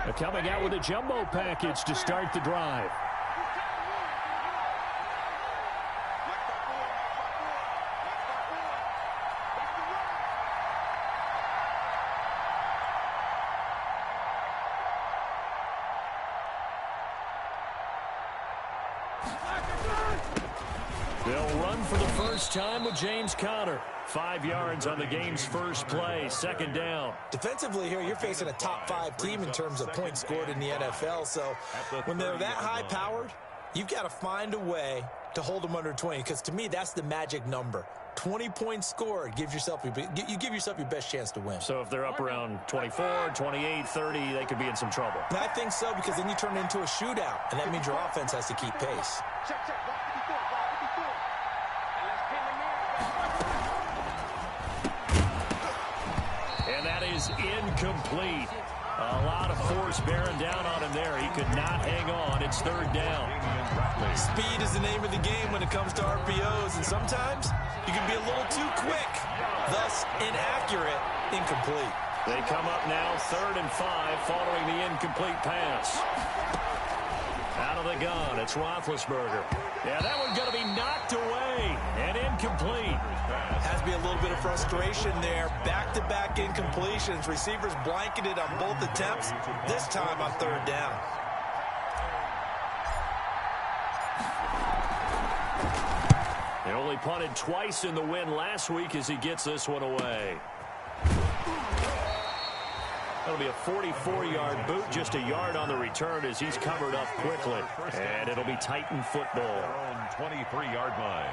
They're coming out with a jumbo package to start the drive. They'll run for the first time with James Conner. 5 yards on the game's first play, second down. Defensively here, you're facing a top-5 team in terms of points scored in the NFL. So when they're that high-powered, you've got to find a way to hold them under 20. Because to me, that's the magic number. 20 points scored, you give yourself your best chance to win. So if they're up around 24, 28, 30, they could be in some trouble. And I think so, because then you turn it into a shootout, and that means your offense has to keep pace. And that is incomplete. A lot of force bearing down on him there. He could not hang on. It's third down. Speed is the name of the game when it comes to RPOs, and sometimes you can be a little too quick, thus inaccurate, incomplete. They come up now 3rd and 5 following the incomplete pass. Out of the gun, it's Roethlisberger. Yeah, that one's going to be knocked away and incomplete. Has to be a little bit of frustration there. Back-to-back incompletions. Receivers blanketed on both attempts, this time on 3rd down. They only punted twice in the win last week as he gets this one away. That'll be a 44-yard boot, just a yard on the return as he's covered up quickly. And it'll be Titan football. Their own 23-yard line.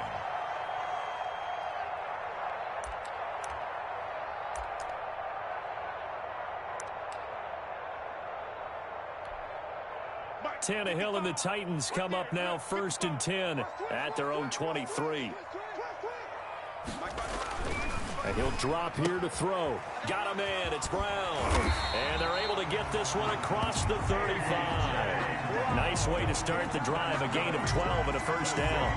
Tannehill and the Titans come up now 1st and 10 at their own 23. And he'll drop here to throw. Got a man. It's Brown. And they're able to get this one across the 35. Nice way to start the drive. A gain of 12 and a first down.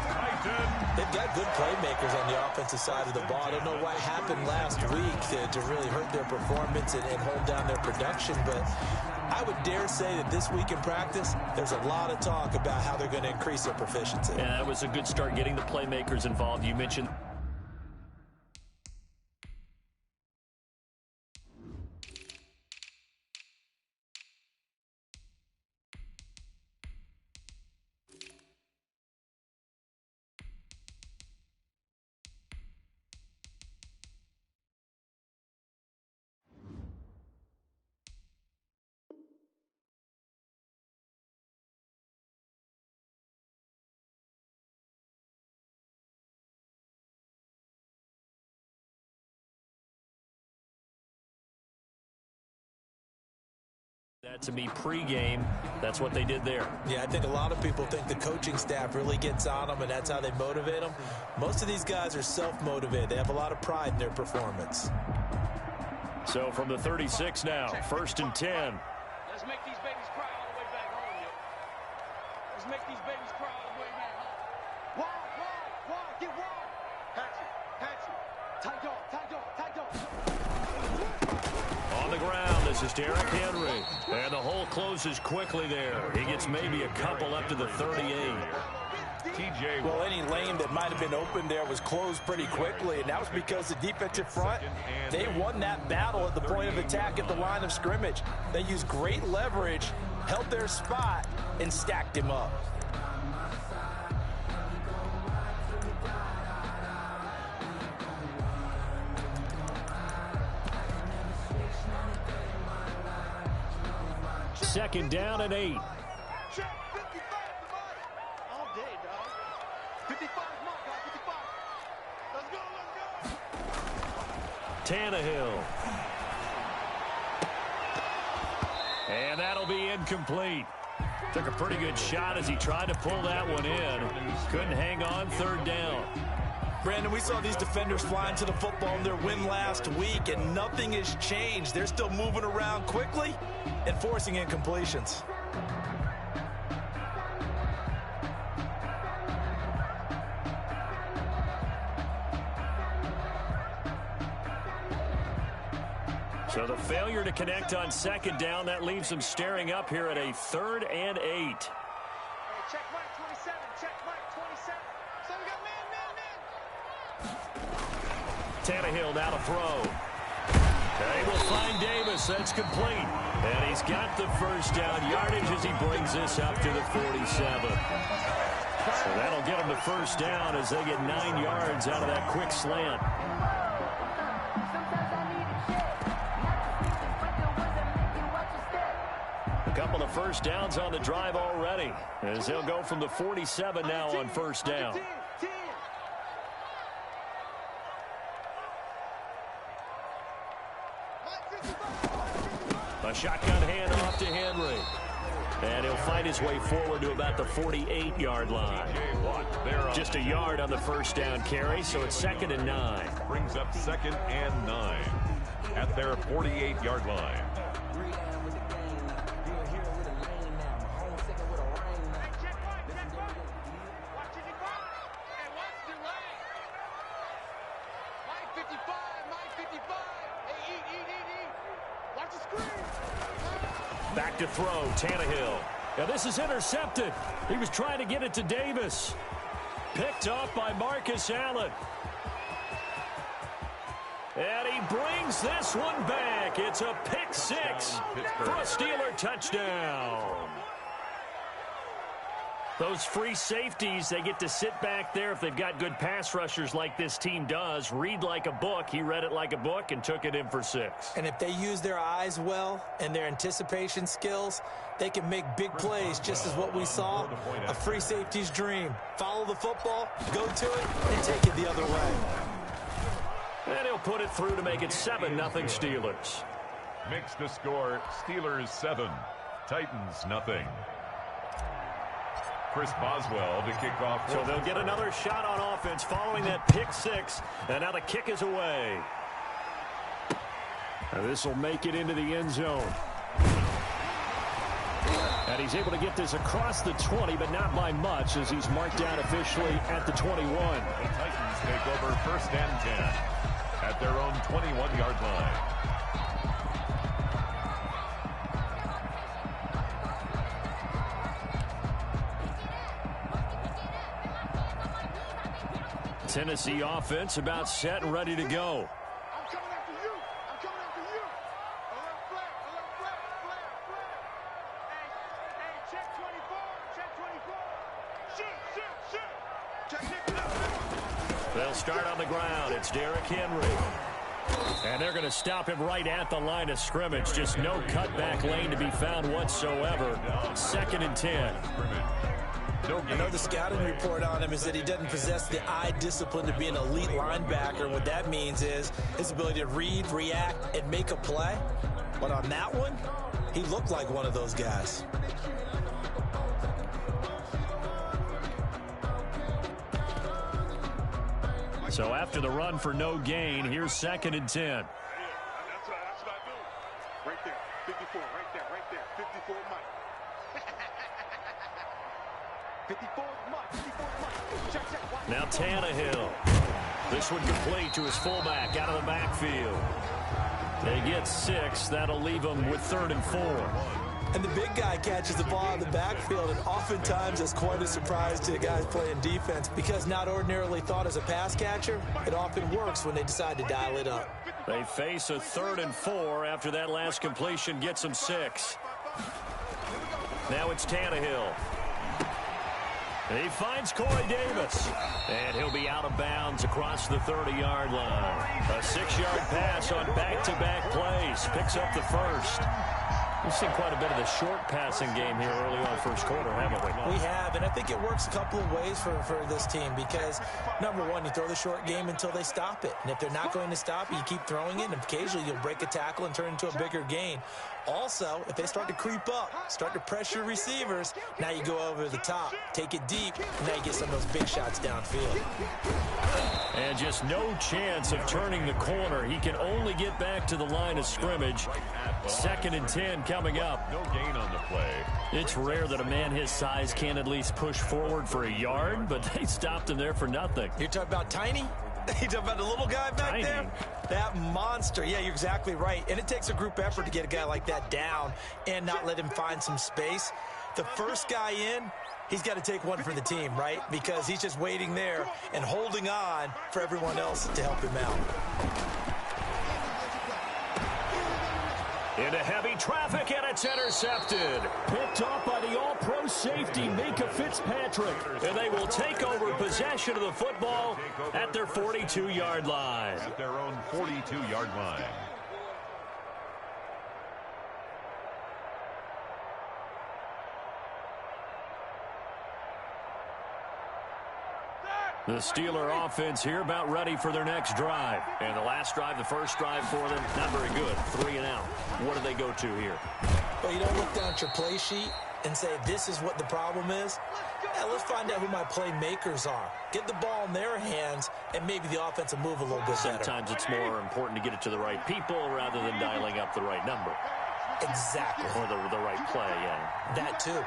They've got good playmakers on the offensive side of the ball. I don't know what happened last week to really hurt their performance and hold down their production, but I would dare say that this week in practice, there's a lot of talk about how they're going to increase their proficiency. Yeah, that was a good start getting the playmakers involved. You mentioned that to me pregame. That's what they did there. Yeah, I think a lot of people think the coaching staff really gets on them, and that's how they motivate them. Most of these guys are self-motivated. They have a lot of pride in their performance. So from the 36 now, 1st and 10. Let's make these babies cry all the way back home, yo. Let's make these babies cry all the way back home. Wide, get wide. Hatch it. Tight dog. On the ground, this is Derrick Henry. And the hole closes quickly there. He gets maybe a couple up to the 38. Well, any lane that might have been open there was closed pretty quickly, and that was because the defensive front, they won that battle at the point of attack at the line of scrimmage. They used great leverage, held their spot, and stacked him up. Second down and 8. All day, dog. 55 mark, guys, 55. Let's go. Tannehill. And that'll be incomplete. Took a pretty good shot as he tried to pull that one in. Couldn't hang on, 3rd down. Brandon, we saw these defenders flying to the football in their win last week, and nothing has changed. They're still moving around quickly and forcing incompletions. So the failure to connect on second down, that leaves them staring up here at a 3rd and 8. Hey, check Mike 27. Check Mike 27. So we got man. Tannehill now to throw. They will find Davis. That's complete. And he's got the first down yardage as he brings this up to the 47. So that'll get him to first down as they get 9 yards out of that quick slant. A couple of first downs on the drive already as they'll go from the 47 now on first down. A shotgun handoff to Henry. And he'll find his way forward to about the 48-yard line. Just a yard on the first down carry, so it's 2nd and 9. Brings up 2nd and 9 at their 48-yard line. Back to throw, Tannehill. Now this is intercepted. He was trying to get it to Davis. Picked off by Marcus Allen. And he brings this one back. It's a pick 6 for a Steeler touchdown. Those free safeties, they get to sit back there if they've got good pass rushers like this team does. Read like a book. He read it like a book and took it in for 6. And if they use their eyes well and their anticipation skills, they can make big plays, just as what we saw. A free safety's dream. Follow the football, go to it, and take it the other way. And he'll put it through to make it 7-0 Steelers. Makes the score Steelers 7, Titans nothing. Chris Boswell to kick off. So they'll get another shot on offense following that pick 6. And now the kick is away. This will make it into the end zone. And he's able to get this across the 20, but not by much as he's marked down officially at the 21. The Titans take over 1st and 10 at their own 21-yard line. Tennessee offense about set and ready to go. I'm coming after you. I'm coming after you. Alert flag. Alert flag. Flag. Flag. Hey, check 24. Check 24. Shoot. Check it out. They'll start on the ground. It's Derrick Henry. And they're going to stop him right at the line of scrimmage. Just no cutback lane to be found whatsoever. 2nd and 10. I know the scouting report on him is that he doesn't possess the eye discipline to be an elite linebacker. What that means is his ability to read, react, and make a play. But on that one, he looked like one of those guys. So after the run for no gain, here's 2nd and 10. That's what I do. Right there. 54. Right there. 54 Mike. 54 Mike. 54 Mike. Check. Now Tannehill. This one complete to his fullback out of the backfield. They get 6. That'll leave them with 3rd and 4. And the big guy catches the ball in the backfield, and oftentimes that's quite a surprise to the guys playing defense because not ordinarily thought as a pass catcher, it often works when they decide to dial it up. They face a 3rd and 4 after that last completion gets them 6. Now it's Tannehill. He finds Corey Davis, and he'll be out of bounds across the 30-yard line. A 6-yard pass on back-to-back plays. Picks up the first. We've seen quite a bit of the short passing game here early on first quarter, haven't we? We have, and I think it works a couple of ways for this team because, number one, you throw the short game until they stop it. And if they're not going to stop it, you keep throwing it, and occasionally you'll break a tackle and turn it into a bigger gain. Also, if they start to creep up, start to pressure receivers, now you go over the top, take it deep, and now you get some of those big shots downfield. And just no chance of turning the corner. He can only get back to the line of scrimmage. 2nd and 10 coming up. No gain on the play. It's rare that a man his size can at least push forward for a yard, but they stopped him there for nothing. You're talking about tiny? You talking about the little guy back there? That monster. Yeah, you're exactly right. And it takes a group effort to get a guy like that down and not let him find some space. The first guy in, he's got to take one for the team, right? Because he's just waiting there and holding on for everyone else to help him out. Into heavy traffic, and it's intercepted. Picked off by the all-pro safety, Mika Fitzpatrick. And they will take over possession of the football at their 42-yard line. At their own 42-yard line. The Steeler offense here about ready for their next drive. And the last drive, the first drive for them, not very good. 3 and out. What do they go to here? Well, you don't look down at your play sheet and say, this is what the problem is. Yeah, let's find out who my playmakers are. Get the ball in their hands, and maybe the offense will move a little bit better. Sometimes it's more important to get it to the right people rather than dialing up the right number. Exactly. Or the right play, yeah. That too.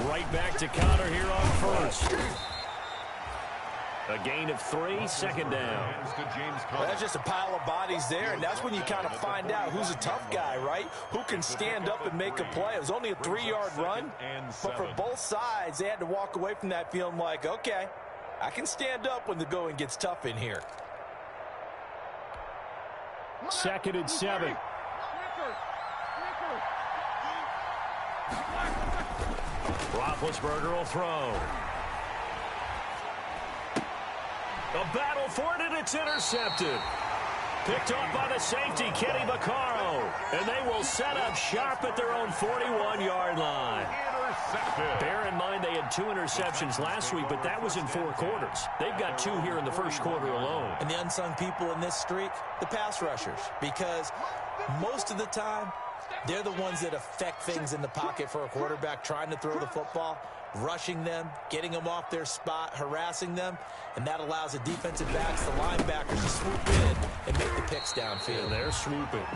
Right back to counter here on first. A gain of 3, second down. Well, that's just a pile of bodies there, and that's when you kind of find out who's a tough guy, right? Who can stand up and make a play. It was only a 3-yard run, but for both sides, they had to walk away from that feeling like, okay, I can stand up when the going gets tough in here. 2nd and 7. Roethlisberger will throw. A battle for it, and it's intercepted. Picked off by the safety, Kenny Vaccaro. And they will set up shop at their own 41-yard line. Intercepted. Bear in mind they had 2 interceptions last week, but that was in 4 quarters. They've got 2 here in the first quarter alone. And the unsung people in this streak, the pass rushers. Because most of the time, they're the ones that affect things in the pocket for a quarterback trying to throw the football, rushing them, getting them off their spot, harassing them, and that allows the defensive backs, the linebackers to swoop in and make the picks downfield. And they're swooping.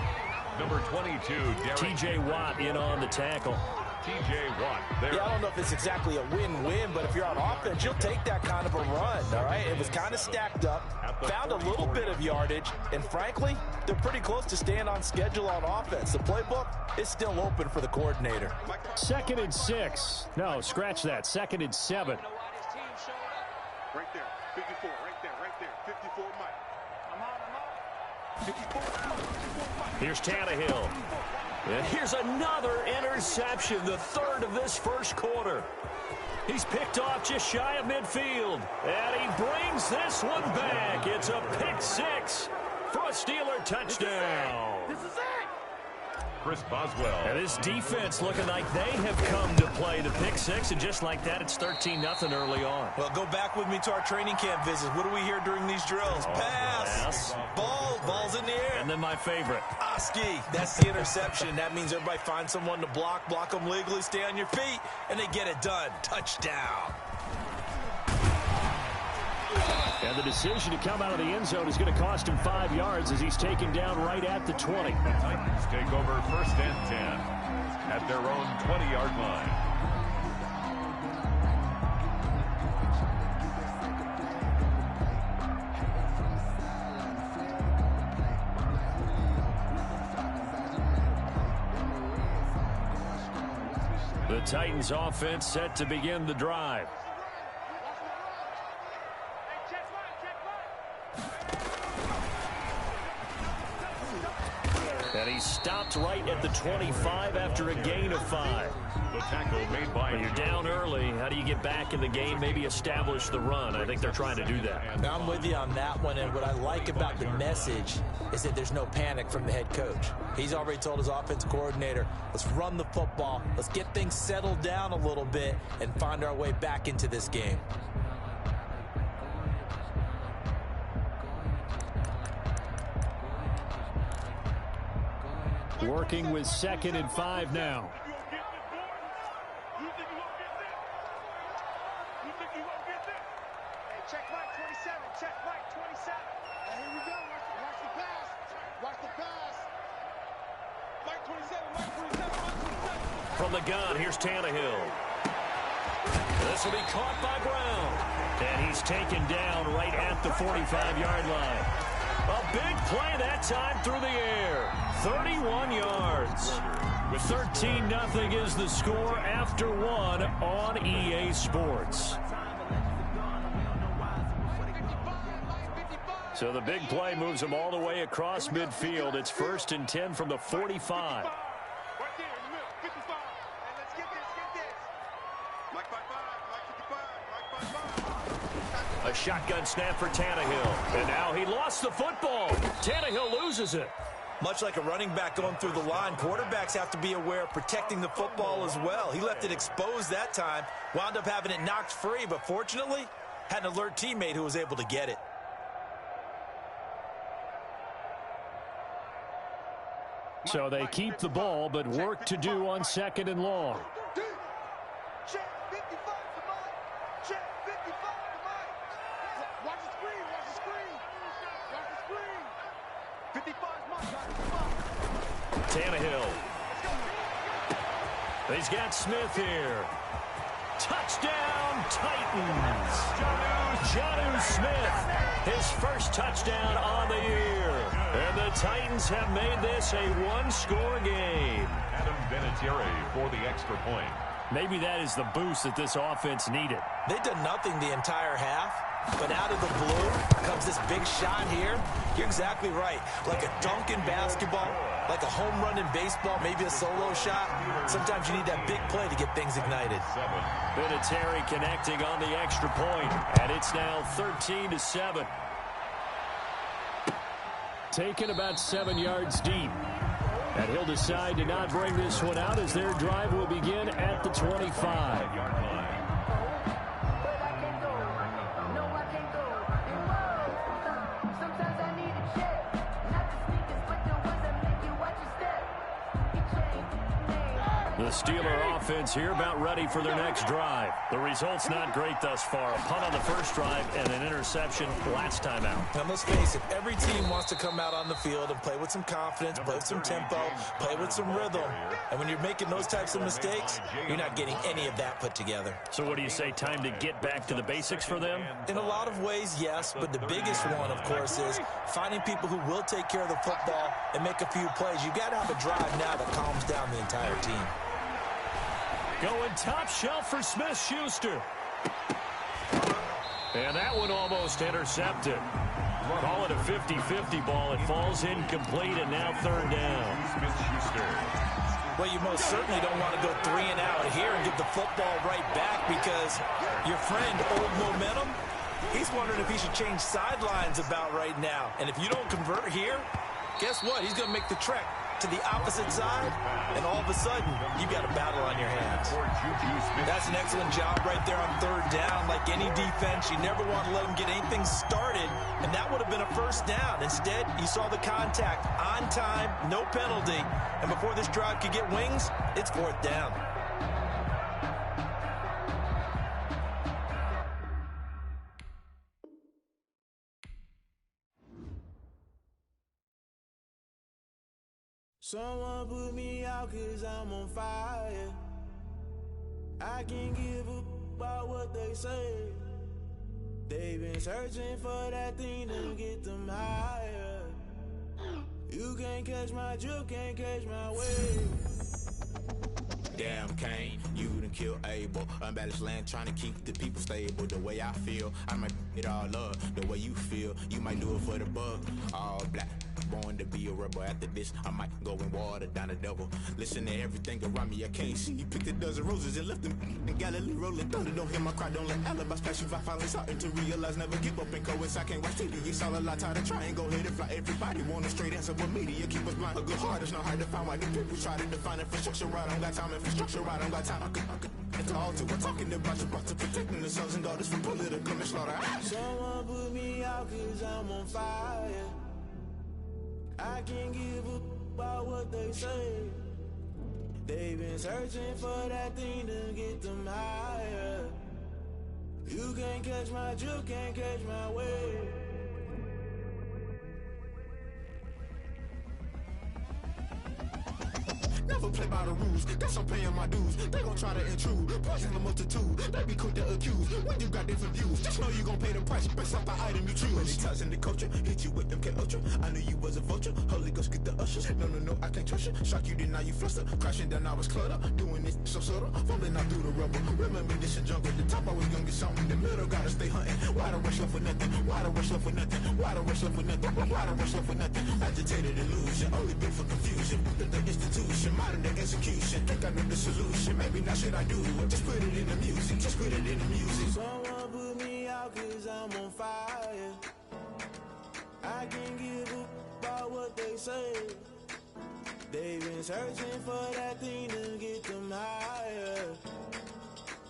Number 22, T.J. Watt in on the tackle. T.J. Watt. There. Yeah, I don't know if it's exactly a win-win, but if you're on offense, you'll take that kind of a run, all right? It was kind of stacked up, found a little bit of yardage, and frankly, they're pretty close to staying on schedule on offense. The playbook is still open for the coordinator. 2nd and 6. No, scratch that. 2nd and 7. Right there, 54, right there, 54, Mike. I'm out. 54, Mike. Here's Tannehill. And here's another interception, the 3rd of this first quarter. He's picked off just shy of midfield. And he brings this one back. It's a pick 6 for a Steeler touchdown. This is it. Chris Boswell. And this defense looking like they have come to play the pick 6, and just like that, it's 13-0 early on. Well, go back with me to our training camp visits. What do we hear during these drills? Pass. Ball's in the air. And then my favorite. Oski, that's the interception. That means everybody finds someone to block them legally, stay on your feet, and they get it done. Touchdown. And the decision to come out of the end zone is going to cost him 5 yards as he's taken down right at the 20. The Titans take over 1st and 10 at their own 20-yard line. The Titans offense set to begin the drive. And he stopped right at the 25 after a gain of 5. The tackle made by... When you're down early, how do you get back in the game, maybe establish the run? I think they're trying to do that. Now, I'm with you on that one, and what I like about the message is that there's no panic from the head coach. He's already told his offensive coordinator, let's run the football, let's get things settled down a little bit, and find our way back into this game. Working with 2nd and 5 now. Check Mike 27. Check Mike 27. Here we go. Watch the pass. Watch the pass. Mike 27. Mike 27. Mike 27. From the gun, here's Tannehill. This will be caught by Brown. And he's taken down right at the 45-yard line. A big play that time through the air. 31 yards. 13-0 is the score after one on EA Sports. So the big play moves them all the way across midfield. It's 1st and 10 from the 45. A shotgun snap for Tannehill. And now he lost the football. Tannehill loses it. Much like a running back going through the line, quarterbacks have to be aware of protecting the football as well. He left it exposed that time, wound up having it knocked free, but fortunately, had an alert teammate who was able to get it. So they keep the ball, but work to do on 2nd and long. Check 55 to Mike. Check 55 to Mike. Watch the screen. Watch the screen. Watch the screen. 55 is Mike. Tannehill. He's got Smith here. Touchdown, Titans. Jonnu Smith, his first touchdown on the year. And the Titans have made this a one-score game. Adam Vinatieri for the extra point. Maybe that is the boost that this offense needed. They've done nothing the entire half, but out of the blue comes this big shot here. You're exactly right. Like a dunk in basketball, like a home run in baseball, maybe a solo shot. Sometimes you need that big play to get things ignited. Vinatieri connecting on the extra point, and it's now 13-7. Taken about 7 yards deep. And he'll decide to not bring this one out as their drive will begin at the 25-yard line. The Steeler offense here about ready for their next drive. The result's not great thus far. A punt on the first drive and an interception last time out. Now, let's face it, every team wants to come out on the field and play with some confidence, play with some tempo, play with some rhythm. And when you're making those types of mistakes, you're not getting any of that put together. So what do you say, time to get back to the basics for them? In a lot of ways, yes, but the biggest one, of course, is finding people who will take care of the football and make a few plays. You've got to have a drive now that calms down the entire team. Going top shelf for Smith-Schuster. And that one almost intercepted. Call it a 50-50 ball. It falls incomplete, and now 3rd down. Smith-Schuster. Well, you most certainly don't want to go 3 and out here and give the football right back because your friend, Old Momentum, he's wondering if he should change sidelines about right now. And if you don't convert here, guess what? He's going to make the trek to the opposite side, and all of a sudden, you've got a battle on your hands. That's an excellent job right there on 3rd down. Like any defense, you never want to let them get anything started, and that would have been a 1st down. Instead, you saw the contact on time, no penalty, and before this drive could get wings, it's 4th down. Someone put me out 'cause I'm on fire. I can't give up about what they say. They've been searching for that thing to get them higher. You can't catch my drift, can't catch my wave. Damn Kane, you done killed Abel. Unbalanced land trying to keep the people stable. The way I feel, I might it all up. The way you feel, you might do it for the buck. All black, born to be a rebel. After this, I might go and water down the devil. Listen to everything around me, I can't see. You picked a dozen roses and left them in Galilee rolling thunder. Don't hear my cry, don't let alibis pass you. I finally starting to realize, never give up and coincide. I can't watch TV, it's all a lot. Tired of trying, go ahead and fly. Everybody want a straight answer, but media keep us blind. A good heart is not hard to find. Why the people try to define infrastructure right? I don't got time, infrastructure right, I don't got time. I could it's all to we're talking about you, about to protecting the sons and daughters from political manslaughter. Someone put me out 'cause I'm on fire. I can't give up about what they say. They've been searching for that thing to get them higher. You can't catch my drift, can't catch my wave. Never don't play by the rules. Guess I'm paying my dues. They gon' try to intrude. Poison the multitude. They be quick to accuse. When you got different views, just know you gon' pay the price based off the item you choose. Many times in the culture, hit you with MK Ultra. I knew you was a vulture. Holy Ghost get the ushers. No, I can't trust you. Shock you, then now you fluster. Crashing down, I was clutter. Doing this so subtle. Falling out through the rubble. Remember this in jungle. The top I was gonna get something. The middle gotta stay hunting. Why the rush left for nothing? Why the rush left for nothing? Why the rush left for nothing? Why the rush left for nothing? Agitated illusion. Only built for confusion. The institution. Modern day execution. Think I know the solution. Maybe not should I do it? Just put it in the music. Just put it in the music. Someone put me out 'cause I'm on fire. I can't give up about what they say. They've been searching for that thing to get them higher.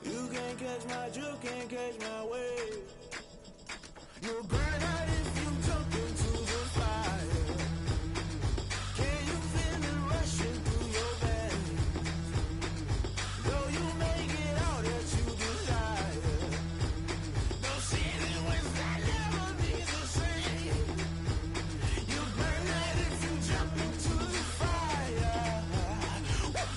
You can't catch my drift, can't catch my wave. You'll burn out if you jump into the fire. Can you feel it rushing through your veins? Though you make it all that you desire. No ceiling when that never be the same. You burn out if you jump into the fire.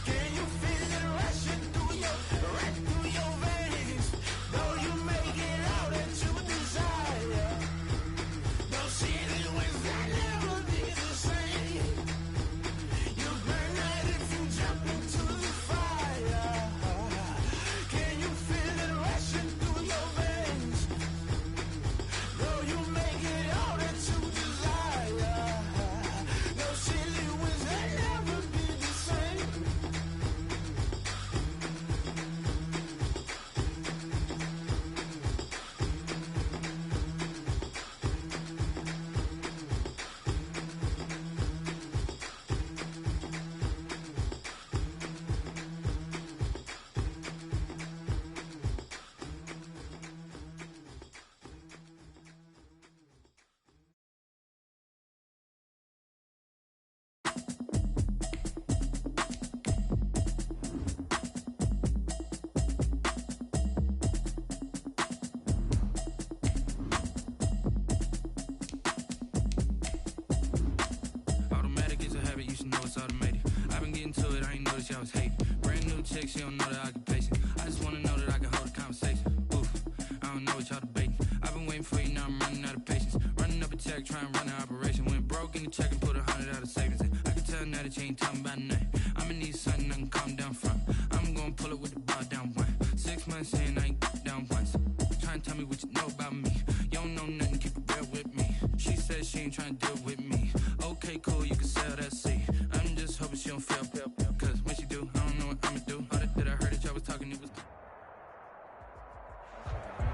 Can you feel it rushing through your veins? Though you make it all that you desire. No ceiling when that never be the same. You burn out if you jump into the fire. Can you feel it rushing through your veins? Though you make it all that you desire. No ceiling when that never be the same. Automatic is a habit, you should know it's automated. I've been getting to it, I ain't noticed y'all was hating. Brand new chick, she don't know the occupation. I just wanna know that I can hold a conversation. Oof, I don't know what y'all debating. I've been waiting for you, now I'm running out of patience. Running up a check, trying to run an operation. Went broke in the check and put 100 out of savings in. I can tell now that you ain't talking about nothing. I'ma need something I can calm down from. I'm gonna pull it with the bar down one. 6 months in, I ain't down once. Trying to tell me what you know about me. You don't know nothing, keep it real with me. She said she ain't trying to deal with me. Okay, cool, you can sell that seat. I'm just hoping she don't fail. Cause when she do, I don't know what I'ma do. All that I heard that y'all was talking, it was...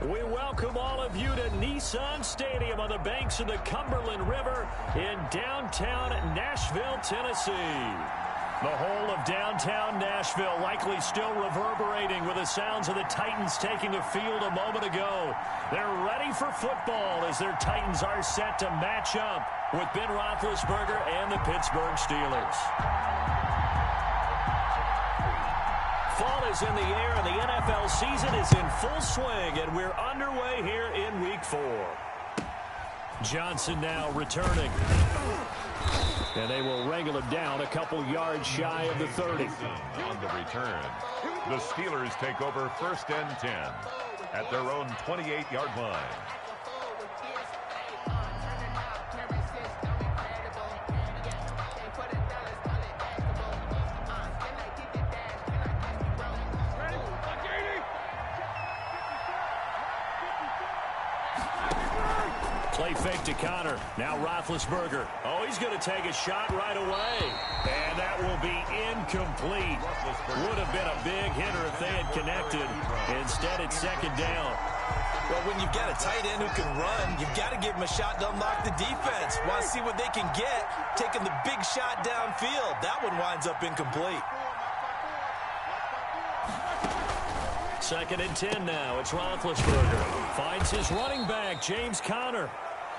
We welcome all of you to Nissan Stadium on the banks of the Cumberland River in downtown Nashville, Tennessee. The whole of downtown Nashville likely still reverberating with the sounds of the Titans taking the field a moment ago. They're ready for football as their Titans are set to match up with Ben Roethlisberger and the Pittsburgh Steelers. Fall is in the air and the NFL season is in full swing, and we're underway here in Week 4. Johnson now returning. And they will wrangle him down a couple yards shy of the 30. On the return, the Steelers take over 1st and 10 at their own 28-yard line. Play fake to Connor. Now Roethlisberger. Oh, he's going to take a shot right away. And that will be incomplete. Would have been a big hitter if they had connected. Instead, it's 2nd down. Well, when you've got a tight end who can run, you've got to give him a shot to unlock the defense. Want to see what they can get, taking the big shot downfield. That one winds up incomplete. 2nd and 10 now. It's Roethlisberger. Finds his running back, James Conner.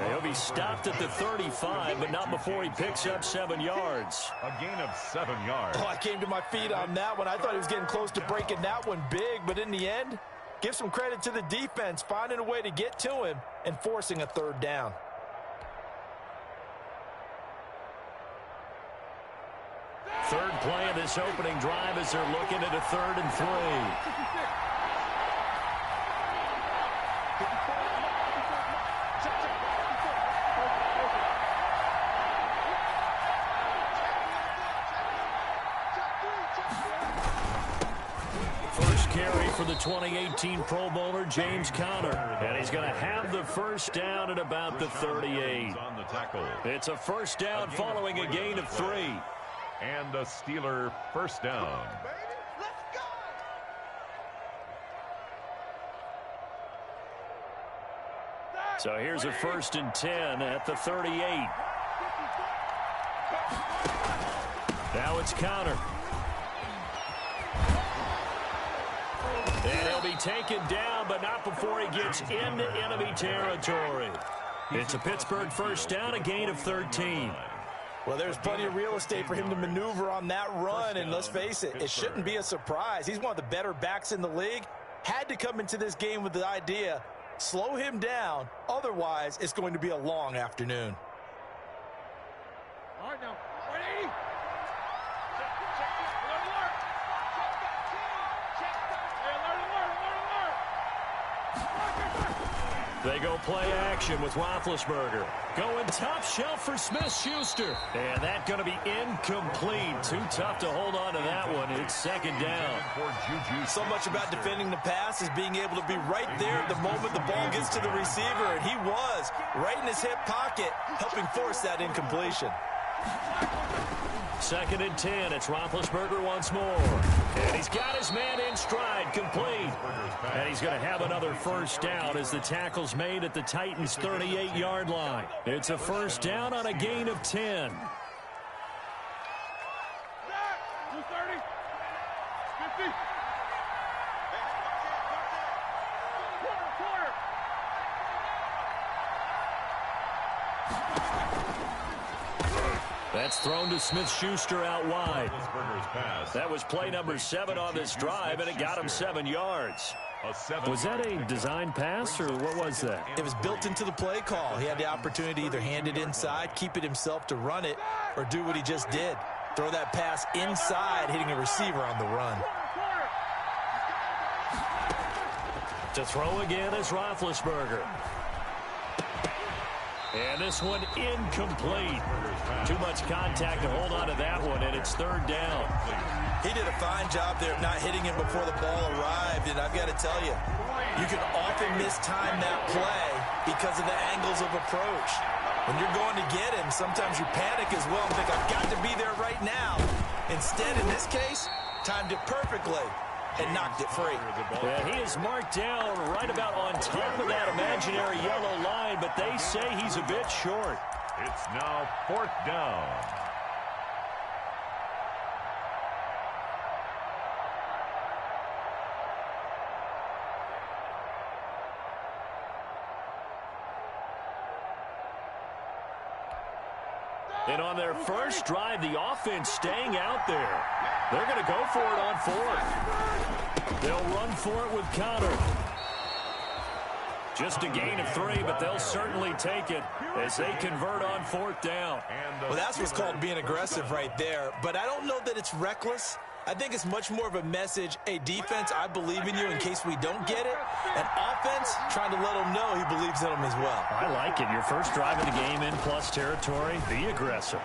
He'll be stopped at the 35, but not before he picks up 7 yards. A gain of 7 yards. Oh, I came to my feet on that one. I thought he was getting close to breaking that one big, but in the end, give some credit to the defense, finding a way to get to him and forcing a 3rd down. Third play of this opening drive as they're looking at a 3rd and 3. First carry for the 2018 Pro Bowler, James Conner. And he's going to have the first down at about the 38. It's a first down following a gain of 3. And a Steeler first down. So here's a 1st and 10 at the 38. Now it's Conner. And he'll be taken down, but not before he gets into enemy territory. It's a Pittsburgh first down, a gain of 13. Well, there's plenty of real estate for him to maneuver on that run, and let's face it, it shouldn't be a surprise. He's one of the better backs in the league. Had to come into this game with the idea, slow him down, otherwise it's going to be a long afternoon. All right, now, 180. They go play action with Roethlisberger. Going top shelf for Smith-Schuster. And that's going to be incomplete. Too tough to hold on to that one. It's 2nd down. So much about defending the pass is being able to be right there at the moment the ball gets to the receiver. And he was right in his hip pocket, helping force that incompletion. 2nd and 10. It's Roethlisberger once more. And he's got his man in stride, complete. And he's going to have another first down as the tackle's made at the Titans' 38-yard line. It's a first down on a gain of 10. 230. 50. Quarter. That's thrown to Smith-Schuster out wide. That was play number 7 on this drive, and it got him 7 yards. Was that a design pass, or what was that? It was built into the play call. He had the opportunity to either hand it inside, keep it himself to run it, or do what he just did. Throw that pass inside, hitting a receiver on the run. To throw again is Roethlisberger. And this one incomplete. Too much contact to hold on to that one, and it's 3rd down. He did a fine job there of not hitting him before the ball arrived, and I've got to tell you, you can often mistime that play because of the angles of approach. When you're going to get him, sometimes you panic as well and think, I've got to be there right now. Instead, in this case, timed it perfectly and knocked it free. Yeah, he is marked down right about on top of that imaginary yellow line, but they say he's a bit short. It's now 4th down. And on their first drive, the offense staying out there. They're going to go for it on 4th. They'll run for it with Conner. Just a gain of 3, but they'll certainly take it as they convert on 4th down. Well, that's what's called being aggressive right there. But I don't know that it's reckless. I think it's much more of a message, hey, defense, I believe in you in case we don't get it. And offense, trying to let them know he believes in them as well. I like it. Your first drive of the game in plus territory, be aggressive.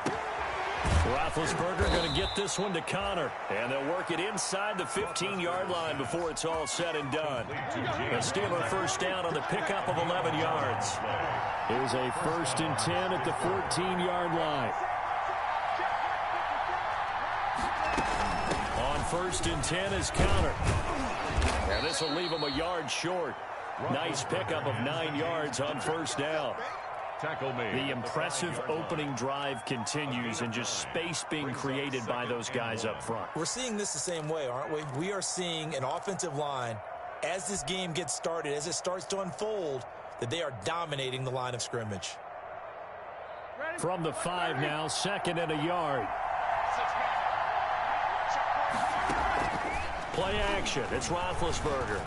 Roethlisberger going to get this one to Conner, and they'll work it inside the 15-yard line before it's all said and done. A Steeler first down on the pickup of 11 yards. Here's a 1st and 10 at the 14-yard line. On 1st and 10 is Conner. And this will leave him a yard short. Nice pickup of 9 yards on first down. Tackle made. The impressive opening drive continues, and just space being created by those guys up front. We're seeing this the same way, aren't we? We are seeing an offensive line, as this game gets started, as it starts to unfold, that they are dominating the line of scrimmage. From the 5 now, 2nd and a yard. Play action. It's Roethlisberger.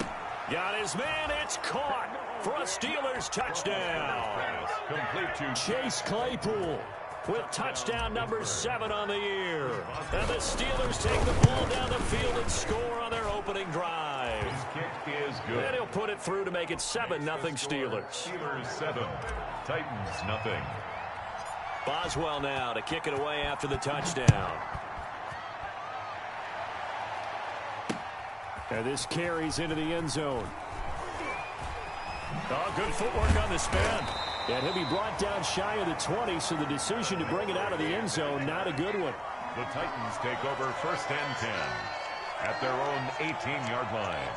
Got his man. It's caught for a Steelers touchdown. Complete to Chase Claypool. with touchdown number 7 on the year. And the Steelers take the ball down the field and score on their opening drive. His kick is good. And he'll put it through to make it 7-0 Steelers. Steelers 7, Titans nothing. Boswell now to kick it away after the touchdown. And this carries into the end zone. Oh, good footwork on the spin. And he'll be brought down shy of the 20, so the decision to bring it out of the end zone, not a good one. The Titans take over 1st and 10 at their own 18-yard line.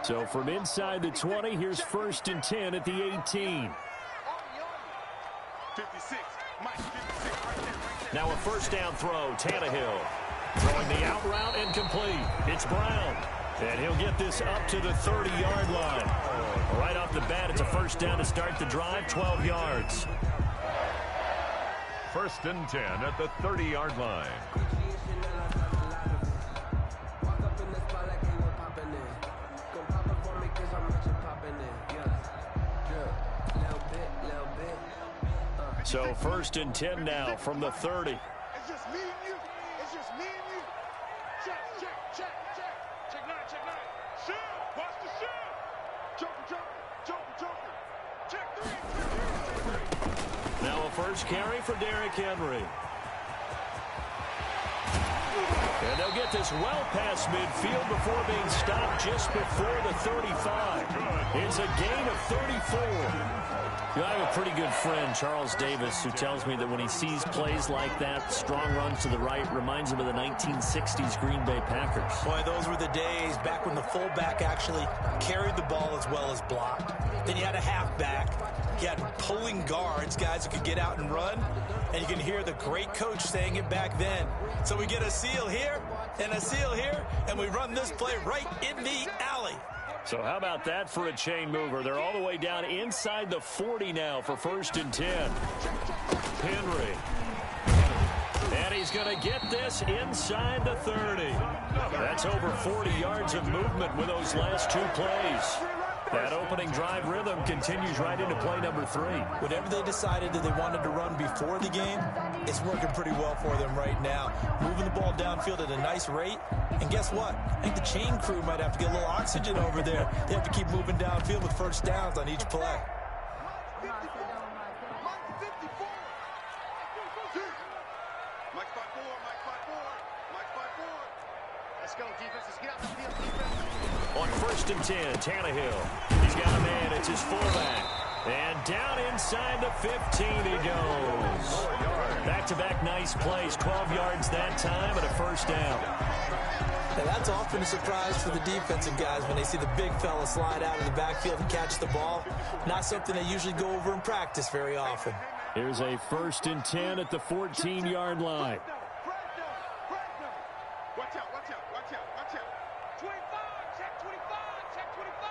So from inside the 20, here's 1st and 10 at the 18. 56. Mike, 56 right there. Now a first down throw, Tannehill. Throwing the out route incomplete. It's Brown. And he'll get this up to the 30-yard line. Right off the bat, it's a first down to start the drive, 12 yards. 1st and 10 at the 30-yard line. So 1st and 10 now from the 30. It's just me and you. It's just me and you. Check, check, check, check. Check 9, check 9. Shoot. Watch the shoot. Joker, joker, joker, joker. Check 3, check 3. Now a first carry for Derrick Henry. And they'll get this well past midfield before being stopped just before the 35. It's a gain of 34. You know, I have a pretty good friend, Charles Davis, who tells me that when he sees plays like that, strong runs to the right, reminds him of the 1960s Green Bay Packers. Boy, those were the days back when the fullback actually carried the ball as well as blocked. Then you had a halfback. You had pulling guards, guys who could get out and run. And you can hear the great coach saying it back then. So we get a seal here and a seal here, and we run this play right in the alley. So how about that for a chain mover? They're all the way down inside the 40 now for 1st and 10. Henry. And he's going to get this inside the 30. That's over 40 yards of movement with those last 2 plays. That opening drive rhythm continues right into play number 3. Whatever they decided that they wanted to run before the game, it's working pretty well for them right now. Moving the ball downfield at a nice rate. And guess what? I think the chain crew might have to get a little oxygen over there. They have to keep moving downfield with first downs on each play. Let's go, defense. Let's get out the field, defense. On 1st and 10, Tannehill. He's got a man. It's his fullback. And down inside the 15 he goes. Back-to-back nice plays. 12 yards that time and a first down. Now that's often a surprise for the defensive guys when they see the big fella slide out of the backfield and catch the ball. Not something they usually go over in practice very often. Here's a 1st and 10 at the 14-yard line. Watch out, watch out, watch out, watch out. 25, check 25, check 25.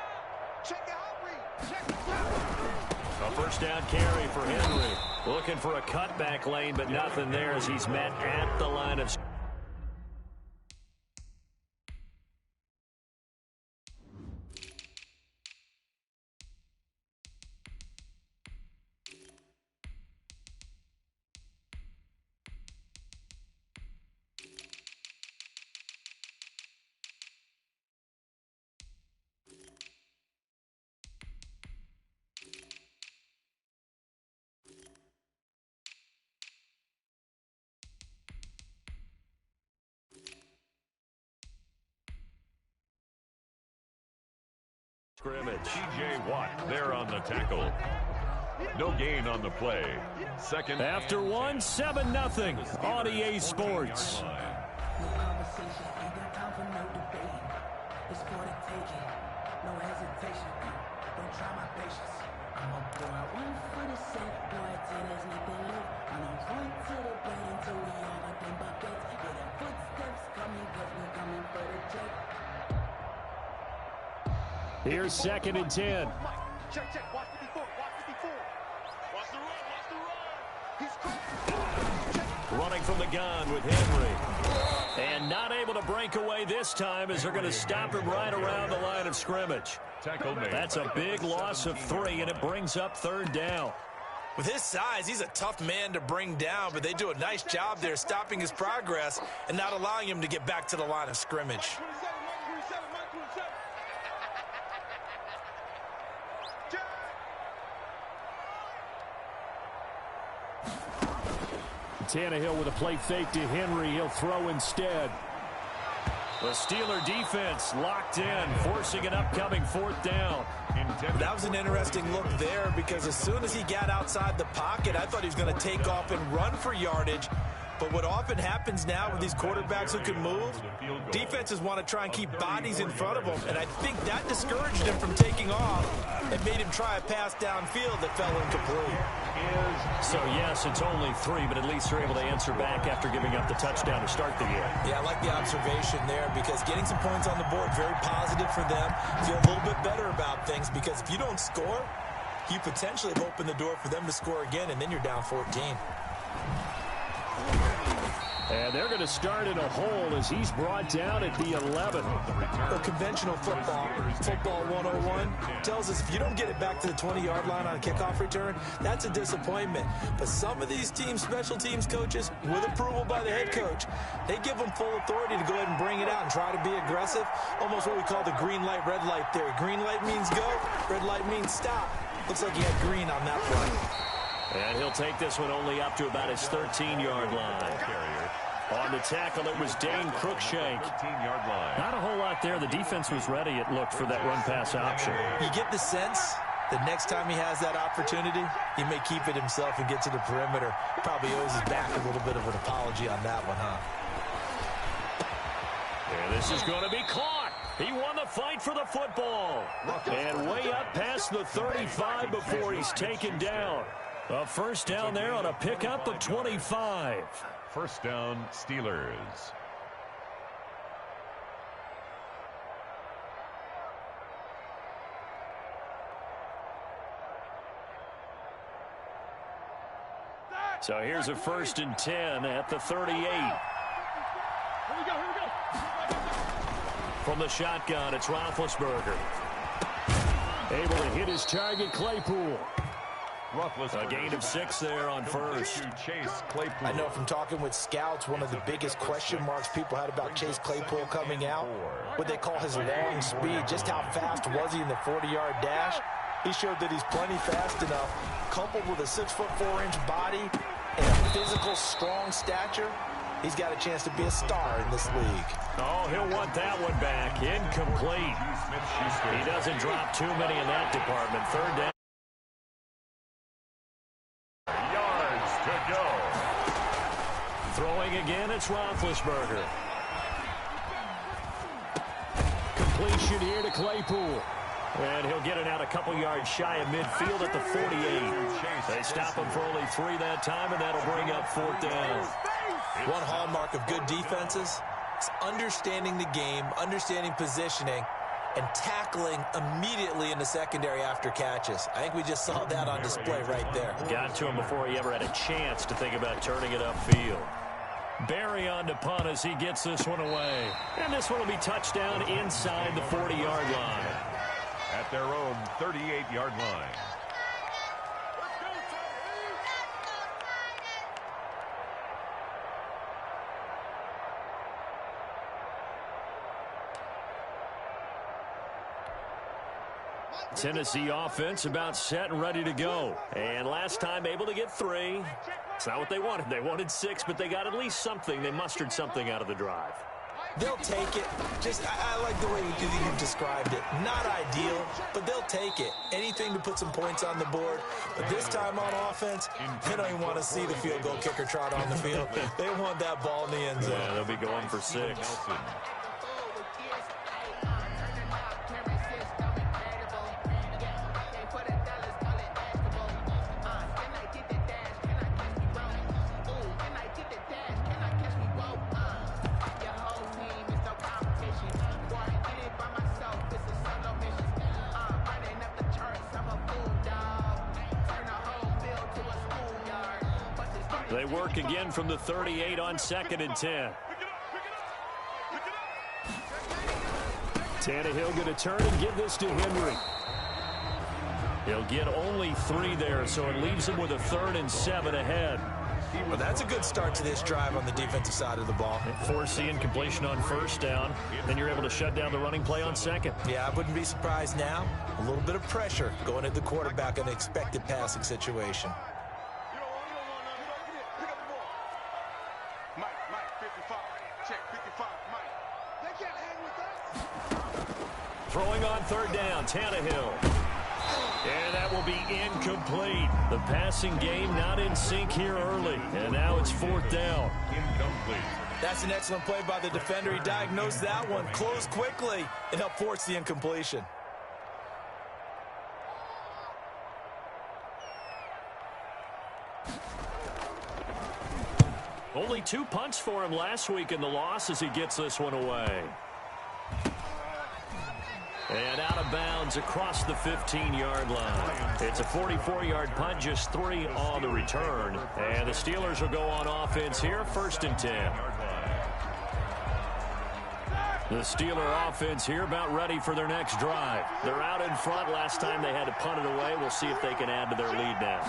Check the outreach, check the outreach. A first down carry for Henry. Looking for a cutback lane, but nothing there as he's met at the line of... scrimmage. T.J. Watt there on the tackle. No gain on the play. Second. After 1, 7-0 on EA Sports. Here's 2nd and 10. Check, check, watch 54, watch 54. Watch the run, watch the run. Running from the gun with Henry. And not able to break away this time as they're going to stop him right around the line of scrimmage. That's a big loss of 3, and it brings up 3rd down. With his size, he's a tough man to bring down, but they do a nice job there stopping his progress and not allowing him to get back to the line of scrimmage. Tannehill with a play fake to Henry. He'll throw instead. The Steeler defense locked in, forcing an upcoming 4th down. That was an interesting look there because as soon as he got outside the pocket, I thought he was going to take off and run for yardage. But what often happens now with these quarterbacks who can move, defenses want to try and keep bodies in front of them, and I think that discouraged him from taking off and made him try a pass downfield that fell incomplete. So, yes, it's only 3, but at least they're able to answer back after giving up the touchdown to start the game. Yeah, I like the observation there because getting some points on the board, very positive for them. Feel a little bit better about things because if you don't score, you potentially have opened the door for them to score again, and then you're down 14. And they're going to start in a hole as he's brought down at the 11. Well, conventional football 101, tells us if you don't get it back to the 20-yard line on a kickoff return, that's a disappointment. But some of these teams, special teams coaches, with approval by the head coach, they give them full authority to go ahead and bring it out and try to be aggressive. Almost what we call the green light, red light theory. Green light means go, red light means stop. Looks like he had green on that play. And he'll take this one only up to about his 13-yard line. On the tackle, it was Dane Cruikshank. Not a whole lot there. The defense was ready, it looked, for that run-pass option. You get the sense that next time he has that opportunity, he may keep it himself and get to the perimeter. Probably owes his back a little bit of an apology on that one, huh? And this is going to be caught. He won the fight for the football. And way up past the 35 before he's taken down. A first down there on a pickup of 25. First down, Steelers. So here's a 1st and 10 at the 38. Here we go. From the shotgun, it's Roethlisberger. Able to hit his target, Claypool. A gain of 6 there on first. I know from talking with scouts, one of the biggest question marks people had about Chase Claypool coming out, what they call his long speed. Just how fast was he in the 40-yard dash? He showed that he's plenty fast enough, coupled with a 6'4" body and a physical, strong stature. He's got a chance to be a star in this league. Oh, he'll want that one back. Incomplete. He doesn't drop too many in that department. 3rd down. Throwing again, it's Roethlisberger. Completion here to Claypool. And he'll get it out a couple yards shy of midfield at the 48. They stop him for only 3 that time, and that'll bring up 4th down. One hallmark of good defenses is understanding the game, understanding positioning, and tackling immediately in the secondary after catches. I think we just saw that on display right there. Got to him before he ever had a chance to think about turning it upfield. Barry on to punt as he gets this one away. And this one will be touchdown inside the 40-yard line. At their own 38-yard line. Tennessee offense about set and ready to go. And last time able to get 3. It's not what they wanted. They wanted 6, but they got at least something. They mustered something out of the drive. They'll take it. I like the way you described it. Not ideal, but they'll take it. Anything to put some points on the board. But this time on offense, they don't even want to see the field goal kicker trot on the field. They want that ball in the end zone. Yeah, they'll be going for 6. They work again from the 38 on 2nd and 10. Tannehill going to turn and give this to Henry. He'll get only 3 there, so it leaves him with a 3rd and 7 ahead. Well, that's a good start to this drive on the defensive side of the ball. Force the incompletion on 1st down. Then you're able to shut down the running play on 2nd. Yeah, I wouldn't be surprised now. A little bit of pressure going at the quarterback in an expected passing situation. Throwing on 3rd down, Tannehill. And that will be incomplete. The passing game not in sync here early. And now it's 4th down. Incomplete. That's an excellent play by the defender. He diagnosed that one, closed quickly, and helped force the incompletion. Only 2 punts for him last week in the loss as he gets this one away. And out of bounds across the 15-yard line. It's a 44-yard punt, just 3 on the return. And the Steelers will go on offense here, 1st and 10. The Steeler offense here about ready for their next drive. They're out in front. Last time they had to punt it away. We'll see if they can add to their lead now.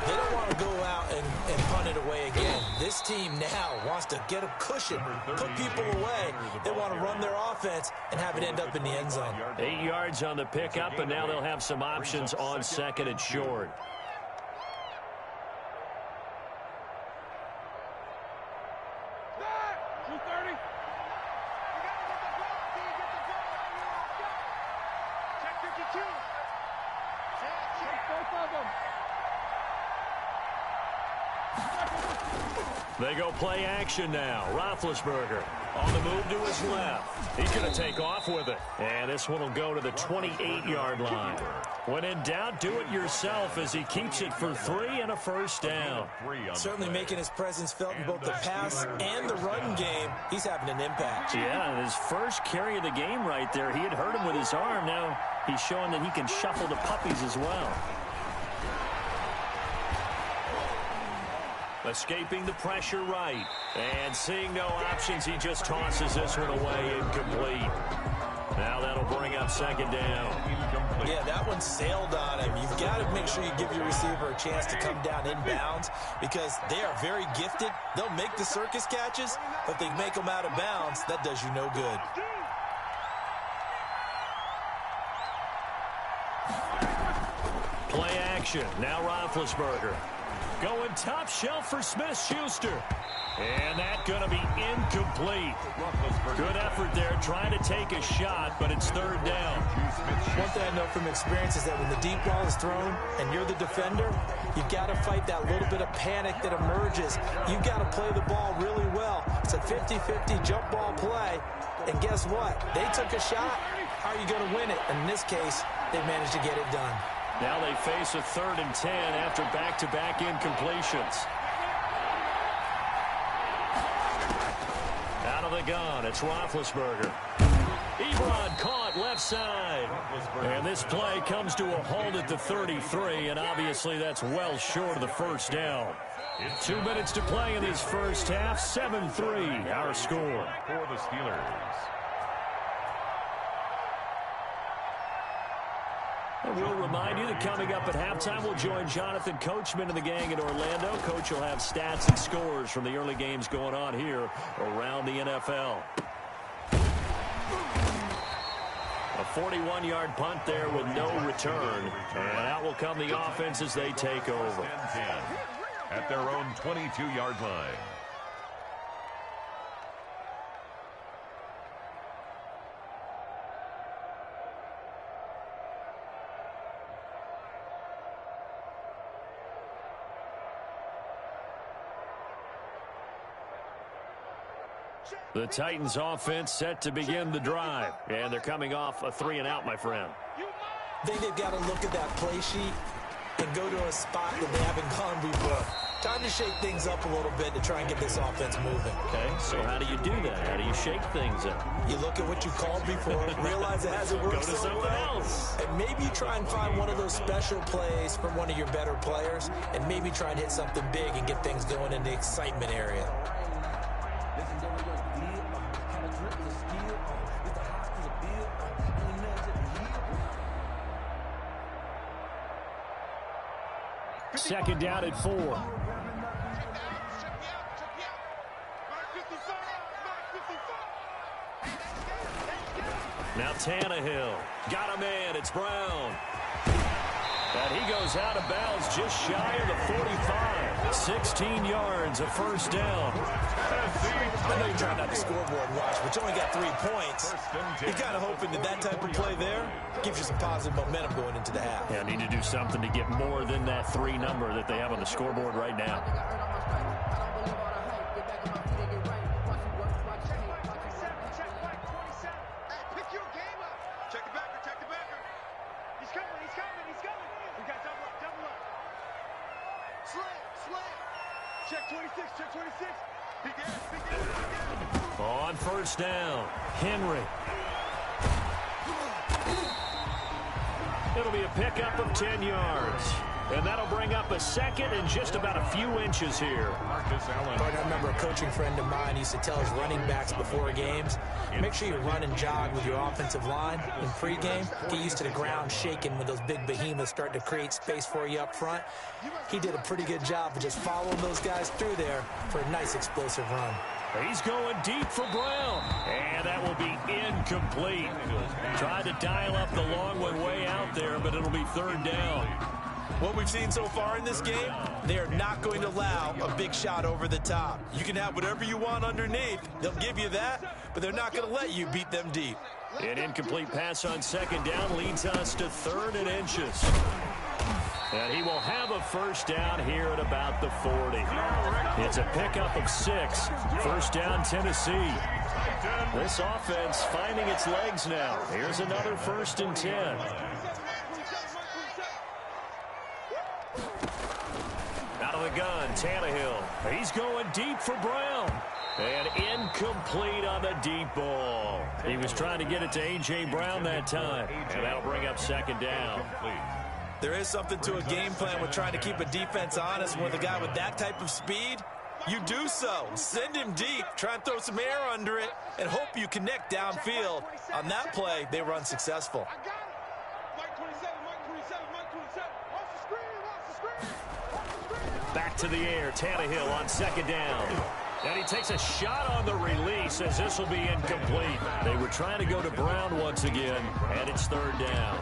They don't want to go out and punt it away again. This team now wants to get a cushion, put people away. They want to run their offense and have it end up in the end zone. 8 yards on the pickup, and now they'll have some options on 2nd and short. They go play action now. Roethlisberger on the move to his left. He's going to take off with it. And this one will go to the 28-yard line. When in doubt, do it yourself as he keeps it for 3 and a 1st down. Certainly making his presence felt in both the pass and the run game. He's having an impact. Yeah, and his first carry of the game right there. He had hurt him with his arm. Now he's showing that he can shuffle the puppies as well. Escaping the pressure right. And seeing no options, he just tosses this one away, incomplete. Now that'll bring up 2nd down. Yeah, that one sailed on him. You've got to make sure you give your receiver a chance to come down inbounds because they are very gifted. They'll make the circus catches, but if they make them out of bounds, that does you no good. Play action. Now Roethlisberger. Going top shelf for Smith-Schuster. And that's going to be incomplete. Good effort there, trying to take a shot, but it's 3rd down. One thing I know from experience is that when the deep ball is thrown and you're the defender, you've got to fight that little bit of panic that emerges. You've got to play the ball really well. It's a 50-50 jump ball play. And guess what? They took a shot. How are you going to win it? And in this case, they managed to get it done. Now they face a 3rd and 10 after back-to-back incompletions. Out of the gun, it's Roethlisberger. Ebron caught left side. And this play comes to a halt at the 33, and obviously that's well short of the 1st down. 2 minutes to play in this first half, 7-3, our score. For the Steelers. And we'll remind you that coming up at halftime, we'll join Jonathan Coachman and the gang in Orlando. Coach will have stats and scores from the early games going on here around the NFL. A 41-yard punt there with no return. And out will come the offense as they take over. At their own 22-yard line. The Titans offense set to begin the drive. And they're coming off a 3-and-out, my friend. I think they've got to look at that play sheet and go to a spot that they haven't gone before. Time to shake things up a little bit to try and get this offense moving. Okay, so how do you do that? How do you shake things up? You look at what you called before, realize it hasn't worked Go to something else. and maybe you try and find one of those special plays from one of your better players, and maybe try and hit something big and get things going in the excitement area. Second down at 4. Now Tannehill. Got a man. It's Brown. And he goes out of bounds just shy of the 45. 16 yards, a first down. I know you're trying not to scoreboard watch, but you only got 3 points. You're kind of hoping that type of play there gives you some positive momentum going into the half. Yeah, need to do something to get more than that 3 number that they have on the scoreboard right now. Check 26, check 26. On first down, Henry. It'll be a pickup of 10 yards. And that'll bring up a second and just about a few inches here. I remember a coaching friend of mine used to tell his running backs before games, make sure you run and jog with your offensive line in pregame. Get used to the ground shaking when those big behemoths start to create space for you up front. He did a pretty good job of just following those guys through there for a nice explosive run. He's going deep for Brown. And that will be incomplete. Tried to dial up the long one way out there, but it'll be third down. What we've seen so far in this game, they are not going to allow a big shot over the top. You can have whatever you want underneath. They'll give you that, but they're not going to let you beat them deep. An incomplete pass on second down leads us to 3rd and inches. And he will have a first down here at about the 40. It's a pickup of 6. First down, Tennessee. This offense finding its legs now. Here's another 1st and 10. Out of the gun, Tannehill. He's going deep for Brown. And incomplete on the deep ball. He was trying to get it to A.J. Brown that time. And that'll bring up second down. There is something to a game plan with trying to keep a defense honest. With a guy with that type of speed, you do so. Send him deep, try and throw some air under it, and hope you connect downfield. On that play, they were unsuccessful. Back to the air, Tannehill on second down. And he takes a shot on the release as this will be incomplete. They were trying to go to Brown once again, and it's third down.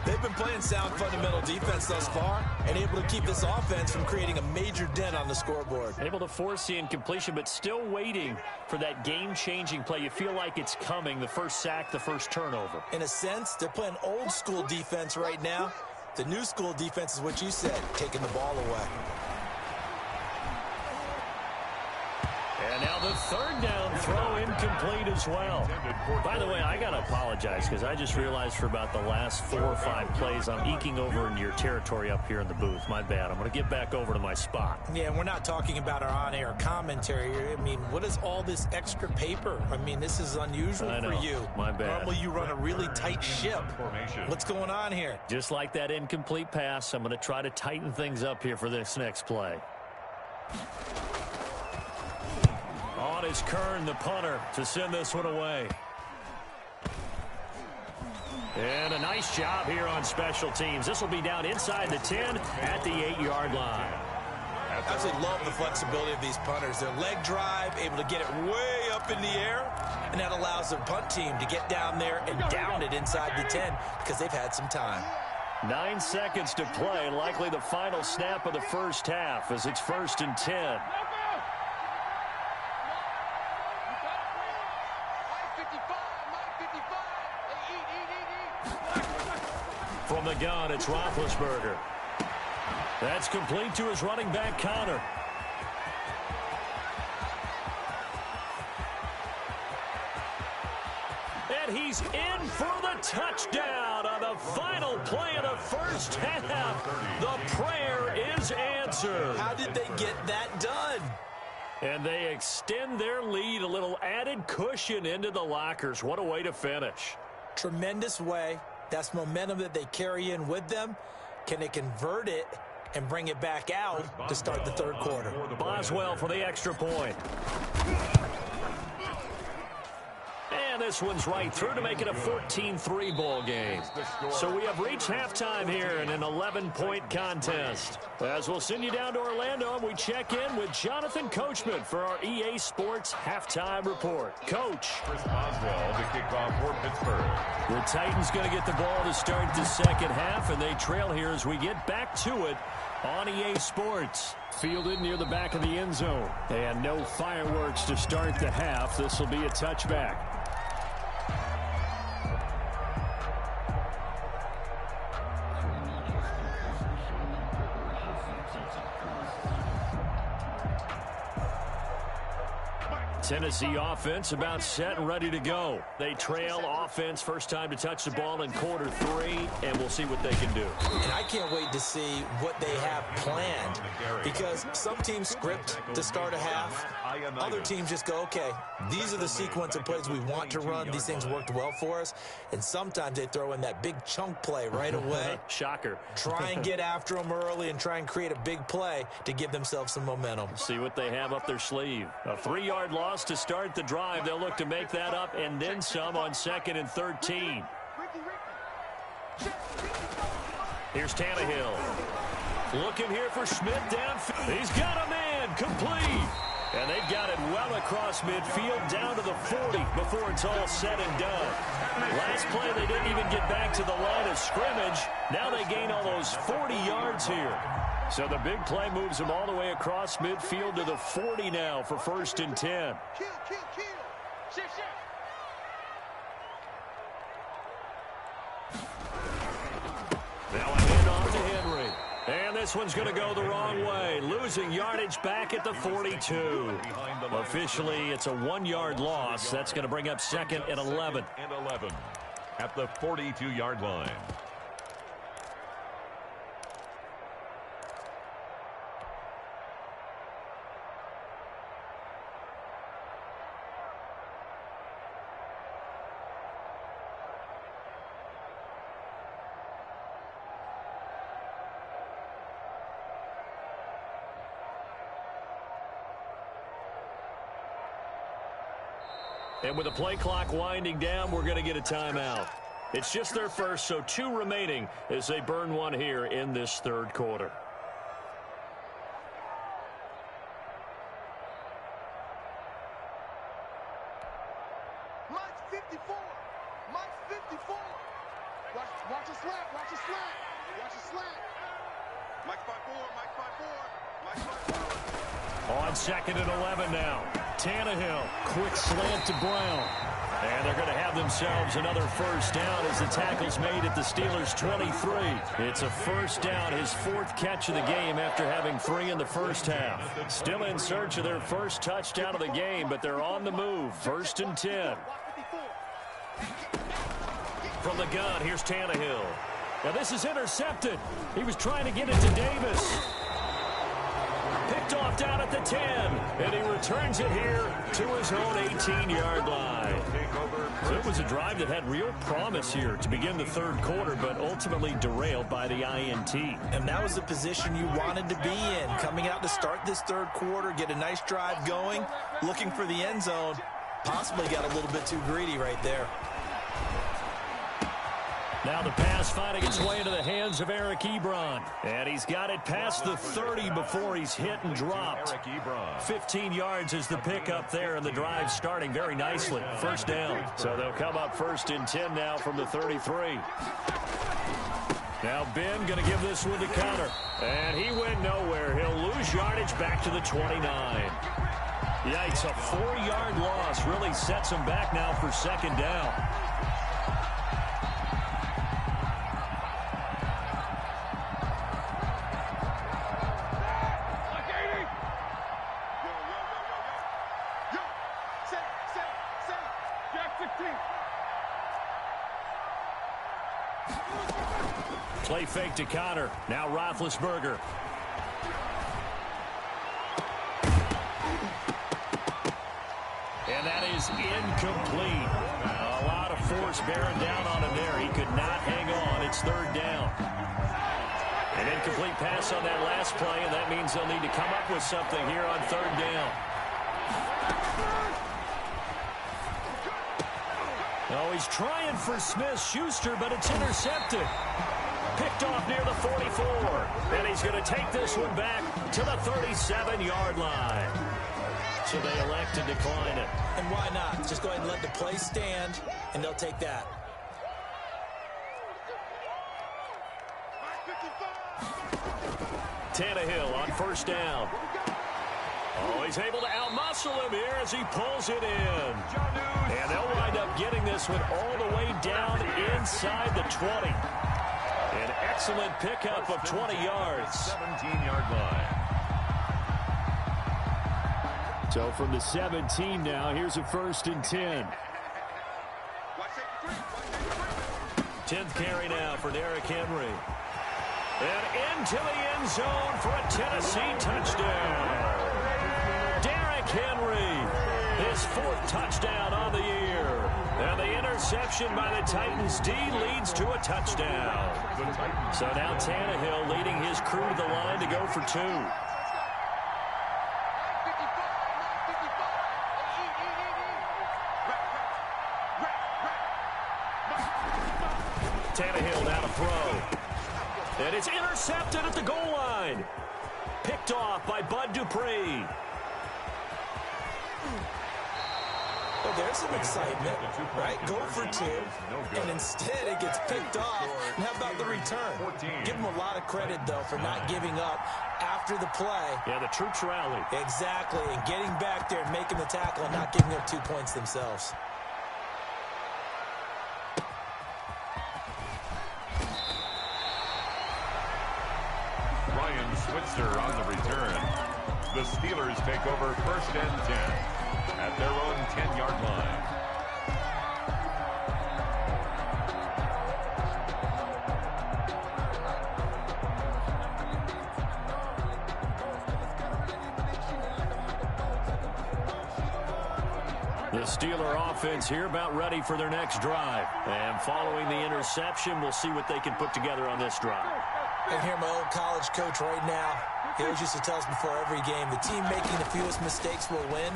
They've been playing sound fundamental defense thus far and able to keep this offense from creating a major dent on the scoreboard. Able to force the incompletion, but still waiting for that game-changing play. You feel like it's coming, the first sack, the first turnover. In a sense, they're playing old school defense right now. The new school defense is what you said, taking the ball away. And now the third down throw incomplete as well. By the way, I got to apologize because I just realized for about the last 4 or 5 plays, I'm eking over into your territory up here in the booth. My bad. I'm going to get back over to my spot. Yeah, and we're not talking about our on-air commentary. I mean, what is all this extra paper? I mean, this is unusual for you. My bad. Normally you run a really tight ship. What's going on here? Just like that incomplete pass, I'm going to try to tighten things up here for this next play. On is Kern, the punter, to send this one away. And a nice job here on special teams. This will be down inside the 10 at the 8-yard line. I absolutely love the flexibility of these punters. Their leg drive, able to get it way up in the air, and that allows their punt team to get down there and down it inside the 10 because they've had some time. 9 seconds to play, likely the final snap of the first half as it's 1st and 10. From the gun, it's Roethlisberger. That's complete to his running back, Connor. And And he's in for the touchdown on the final play of the first half. The prayer is answered. How did they get that done? And they extend their lead, a little added cushion into the lockers. What a way to finish. Tremendous way. That's momentum that they carry in with them. Can they convert it and bring it back out to start the third quarter? Boswell for the extra point. And this one's right through to make it a 14-3 ball game. So we have reached halftime here in an 11-point contest. As we'll send you down to Orlando, and we check in with Jonathan Coachman for our EA Sports Halftime Report. Coach. Chris Boswell to kick off for Pittsburgh. The Titans going to get the ball to start the second half, and they trail here as we get back to it on EA Sports. Fielded near the back of the end zone. And no fireworks to start the half. This will be a touchback. Tennessee offense about set and ready to go. They trail offense first time to touch the ball in quarter 3, and we'll see what they can do. And I can't wait to see what they have planned, because some teams script to start a half. Other teams just go, okay, these are the sequence of plays we want to run. These things worked well for us. And sometimes they throw in that big chunk play right away. Shocker. Try and get after them early and try and create a big play to give themselves some momentum. See what they have up their sleeve. A 3-yard loss to start the drive. They'll look to make that up and then some on 2nd and 13. Here's Tannehill. Looking here for Schmidt downfield. He's got a man complete. And they've got it well across midfield down to the 40 before it's all said and done. Last play, they didn't even get back to the line of scrimmage. Now they gain all those 40 yards here. So the big play moves them all the way across midfield to the 40 now for 1st and 10. Kill. Shift. Now a hand off to Henry. And this one's going to go the wrong way. Losing yardage back at the 42. Officially, it's a 1-yard loss. That's going to bring up 2nd and 11. At the 42-yard line. And with the play clock winding down, we're going to get a timeout. It's just their first, so 2 remaining as they burn one here in this third quarter. Mike's 54. Mike's 54. Watch a slant. Watch a slant. Mike's 5'4". Mike's 5'4". On 2nd and 11 now. Tannehill, quick slant to Brown. And they're going to have themselves another first down as the tackle's made at the Steelers' 23. It's a first down, his 4th catch of the game after having 3 in the first half. Still in search of their first touchdown of the game, but they're on the move. 1st and 10. From the gun, here's Tannehill. Now this is intercepted. He was trying to get it to Davis. Picked off down at the 10, and he returns it here to his own 18-yard line. So it was a drive that had real promise here to begin the third quarter, but ultimately derailed by the INT. And that was the position you wanted to be in, coming out to start this third quarter, get a nice drive going, looking for the end zone. Possibly got a little bit too greedy right there. Now the pass finding its way into the hands of Eric Ebron. And he's got it past the 30 before he's hit and dropped. 15 yards is the pickup there, and the drive starting very nicely. First down. So they'll come up 1st and 10 now from the 33. Now Ben going to give this one to Connor. And he went nowhere. He'll lose yardage back to the 29. Yikes, a 4-yard loss really sets him back now for 2nd down. Play fake to Connor. Now Roethlisberger. And that is incomplete. A lot of force bearing down on him there. He could not hang on. It's third down. An incomplete pass on that last play, and that means they'll need to come up with something here on third down. Oh, he's trying for Smith-Schuster, but it's intercepted. Picked off near the 44. And he's going to take this one back to the 37-yard line. So they elect to decline it. And why not? Just go ahead and let the play stand, and they'll take that. Tannehill on first down. Oh, he's able to outmuscle him here as he pulls it in. And they'll wind up getting this one all the way down inside the 20. An excellent pickup of 20 yards. 17-yard line. So from the 17 now, here's a 1st and 10. 10th carry now for Derrick Henry. And into the end zone for a Tennessee touchdown. Derrick Henry, his 4th touchdown on the year. And the interception by the Titans D leads to a touchdown. So now Tannehill leading his crew to the line to go for 2. Tannehill now to throw. And it's intercepted at the goal line. Picked off by Bud Dupree. Well, there's some excitement, right? Go for 2, and instead it gets picked off. And how about the return? Give them a lot of credit, though, for not giving up after the play. Yeah, the troops rallied. Exactly, and getting back there and making the tackle and not giving up 2 points themselves. Ryan Switzer on the return. The Steelers take over 1st and 10 at their own 10-yard line. The Steeler offense here about ready for their next drive. And following the interception, we'll see what they can put together on this drive. And here, my old college coach right now, he always used to tell us before every game, the team making the fewest mistakes will win.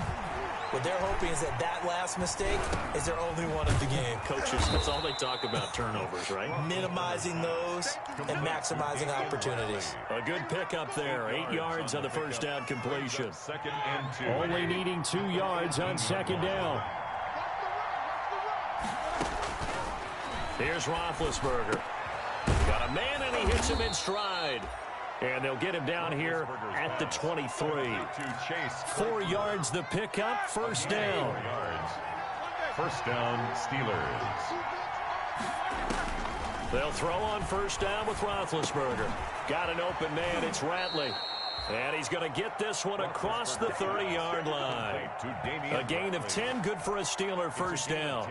What they're hoping is that that last mistake is their only one of the game. Coaches, that's all they talk about, turnovers, right? Minimizing those and maximizing opportunities. A good pickup there. 8 yards on the first down completion. 2nd and 2. Only needing 2 yards on 2nd down. Here's Roethlisberger. Got a man, and he hits him in stride. And they'll get him down here at the 23. 4 yards the pickup, 1st down. 1st down, Steelers. They'll throw on 1st down with Roethlisberger. Got an open man, it's Ratley. And he's going to get this one across the 30-yard line. A gain of 10, good for a Steeler 1st down.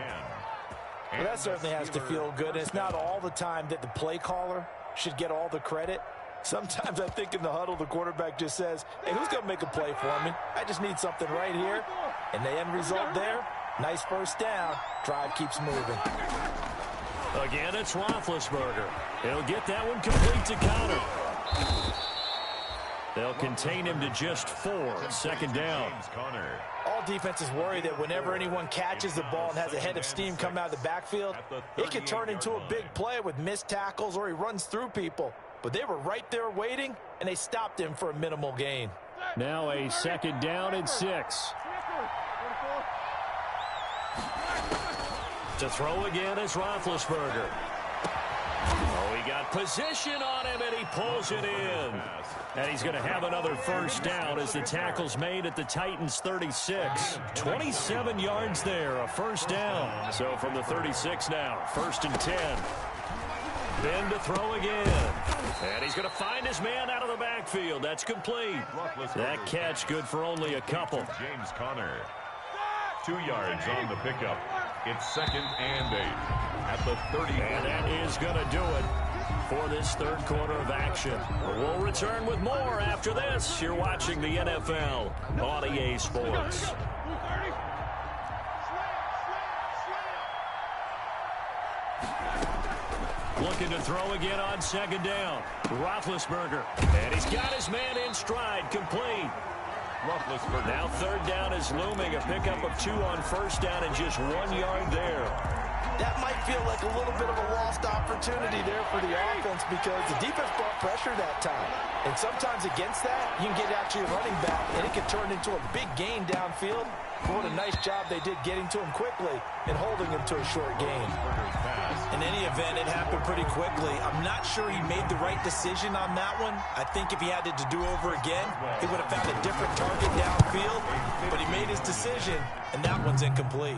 Well, that certainly has to feel good. And it's not all the time that the play caller should get all the credit. Sometimes I think in the huddle, the quarterback just says, hey, who's going to make a play for me? I just need something right here. And the end result there, nice 1st down. Drive keeps moving. Again, it's Roethlisberger. He'll get that one complete to Connor. They'll contain him to just 4. 2nd down. All defenses worry that whenever anyone catches the ball and has a head of steam come out of the backfield, it could turn into a big play with missed tackles or he runs through people. But they were right there waiting, and they stopped him for a minimal gain. Now a 2nd down and 6. To throw again is Roethlisberger. Oh, he got position on him, and he pulls it in. And he's going to have another 1st down as the tackle's made at the Titans' 36. 27 yards there, a 1st down. So from the 36 now, 1st and 10. Then to throw again. And he's going to find his man out of the backfield. That's complete. That catch good for only a couple. James Conner. 2 yards on the pickup. It's 2nd and 8 at the 30. And that is going to do it. for this third quarter of action. We'll return with more after this. You're watching the NFL on EA Sports. Looking to throw again on second down. Roethlisberger. And he's got his man in stride, complete. Roethlisberger. Now third down is looming. A pickup of 2 on first down and just 1 yard there. That might feel like a little bit of a lost opportunity there for the offense because the defense brought pressure that time. And sometimes against that, you can get out to your running back, and it can turn into a big gain downfield. But what a nice job they did getting to him quickly and holding him to a short gain. In any event, it happened pretty quickly. I'm not sure he made the right decision on that one. I think if he had it to do over again, he would have found a different target downfield. But he made his decision, and that one's incomplete.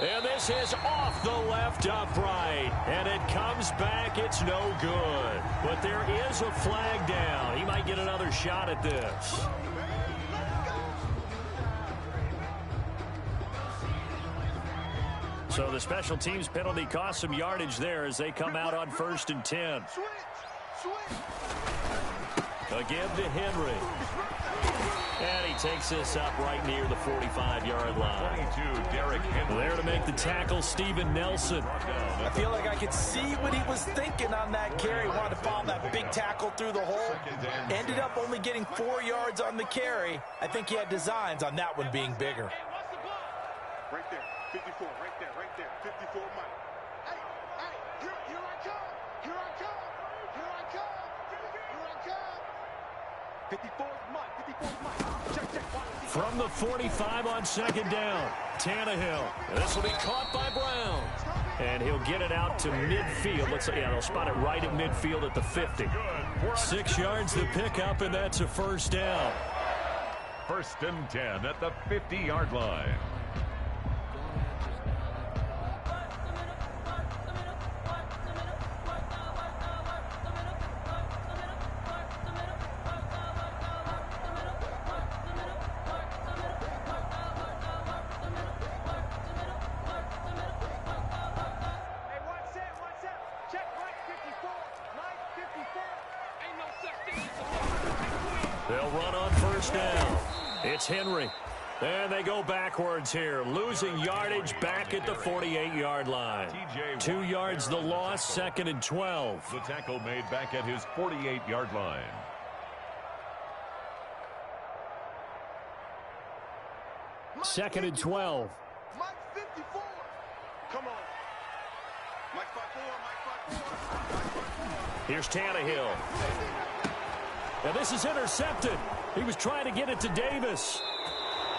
And this is off the left upright. And it comes back. It's no good. But there is a flag down. He might get another shot at this. So the special teams penalty cost some yardage there as they come out on 1st and 10. Again to Henry. And he takes this up right near the 45-yard line. 22, Derrick Henry. There to make the tackle, Steven Nelson. I feel like I could see what he was thinking on that carry. Wanted to follow that big tackle through the hole. Ended up only getting 4 yards on the carry. I think he had designs on that one being bigger. Right there, 54, right there, 54 Mike. Hey, here I come, here I come, here I come, here I come. 54 Mike. Check. From the 45 on second down, Tannehill. This will be caught by Brown. And he'll get it out to midfield. They'll spot it right at midfield at the 50. 6 yards to pick up, and that's a first down. 1st and 10 at the 50-yard line. They'll run on first down. It's Henry. And they go backwards here, losing yardage back at the 48-yard line. 2 yards the loss, 2nd and 12. The tackle made back at his 48-yard line. Second and 12. Mike 54. Come on. Mike 54. Here's Tannehill. Now this is intercepted. He was trying to get it to Davis.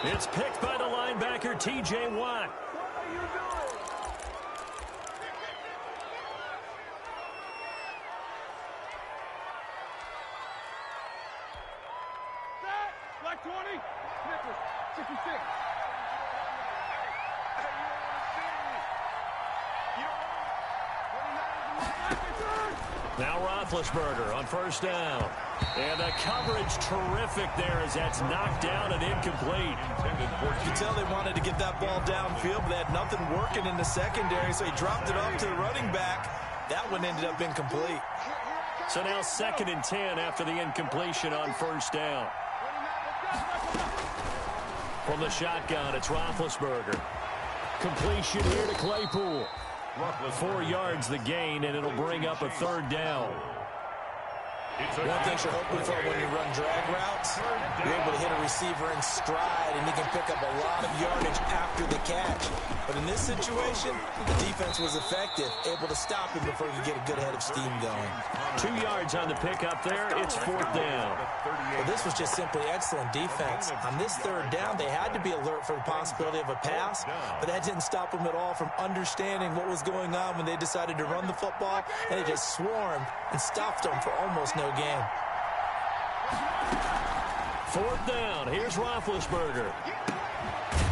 It's picked by the linebacker, T.J. Watt. What are you doing? Like 20. Nicholas, 66. Hey, you don't want to see. You don't want to. Now Roethlisberger on first down. And the coverage terrific there as that's knocked down and incomplete. You can tell they wanted to get that ball downfield, but they had nothing working in the secondary, so he dropped it off to the running back. That one ended up incomplete. So now 2nd and 10 after the incompletion on first down. From the shotgun, it's Roethlisberger. Completion here to Claypool. 4 yards the gain, and it'll bring up a 3rd down. One thing you're hoping for when you run drag routes, you're able to hit a receiver in stride, and you can pick up a lot of yardage after the catch. But in this situation, the defense was effective, able to stop him before he could get a good head of steam going. 2 yards on the pickup there. It's 4th down. Well, this was just simply excellent defense. On this 3rd down, they had to be alert for the possibility of a pass, but that didn't stop them at all from understanding what was going on when they decided to run the football, and they just swarmed and stopped them for almost no gain. 4th down. Here's Roethlisberger.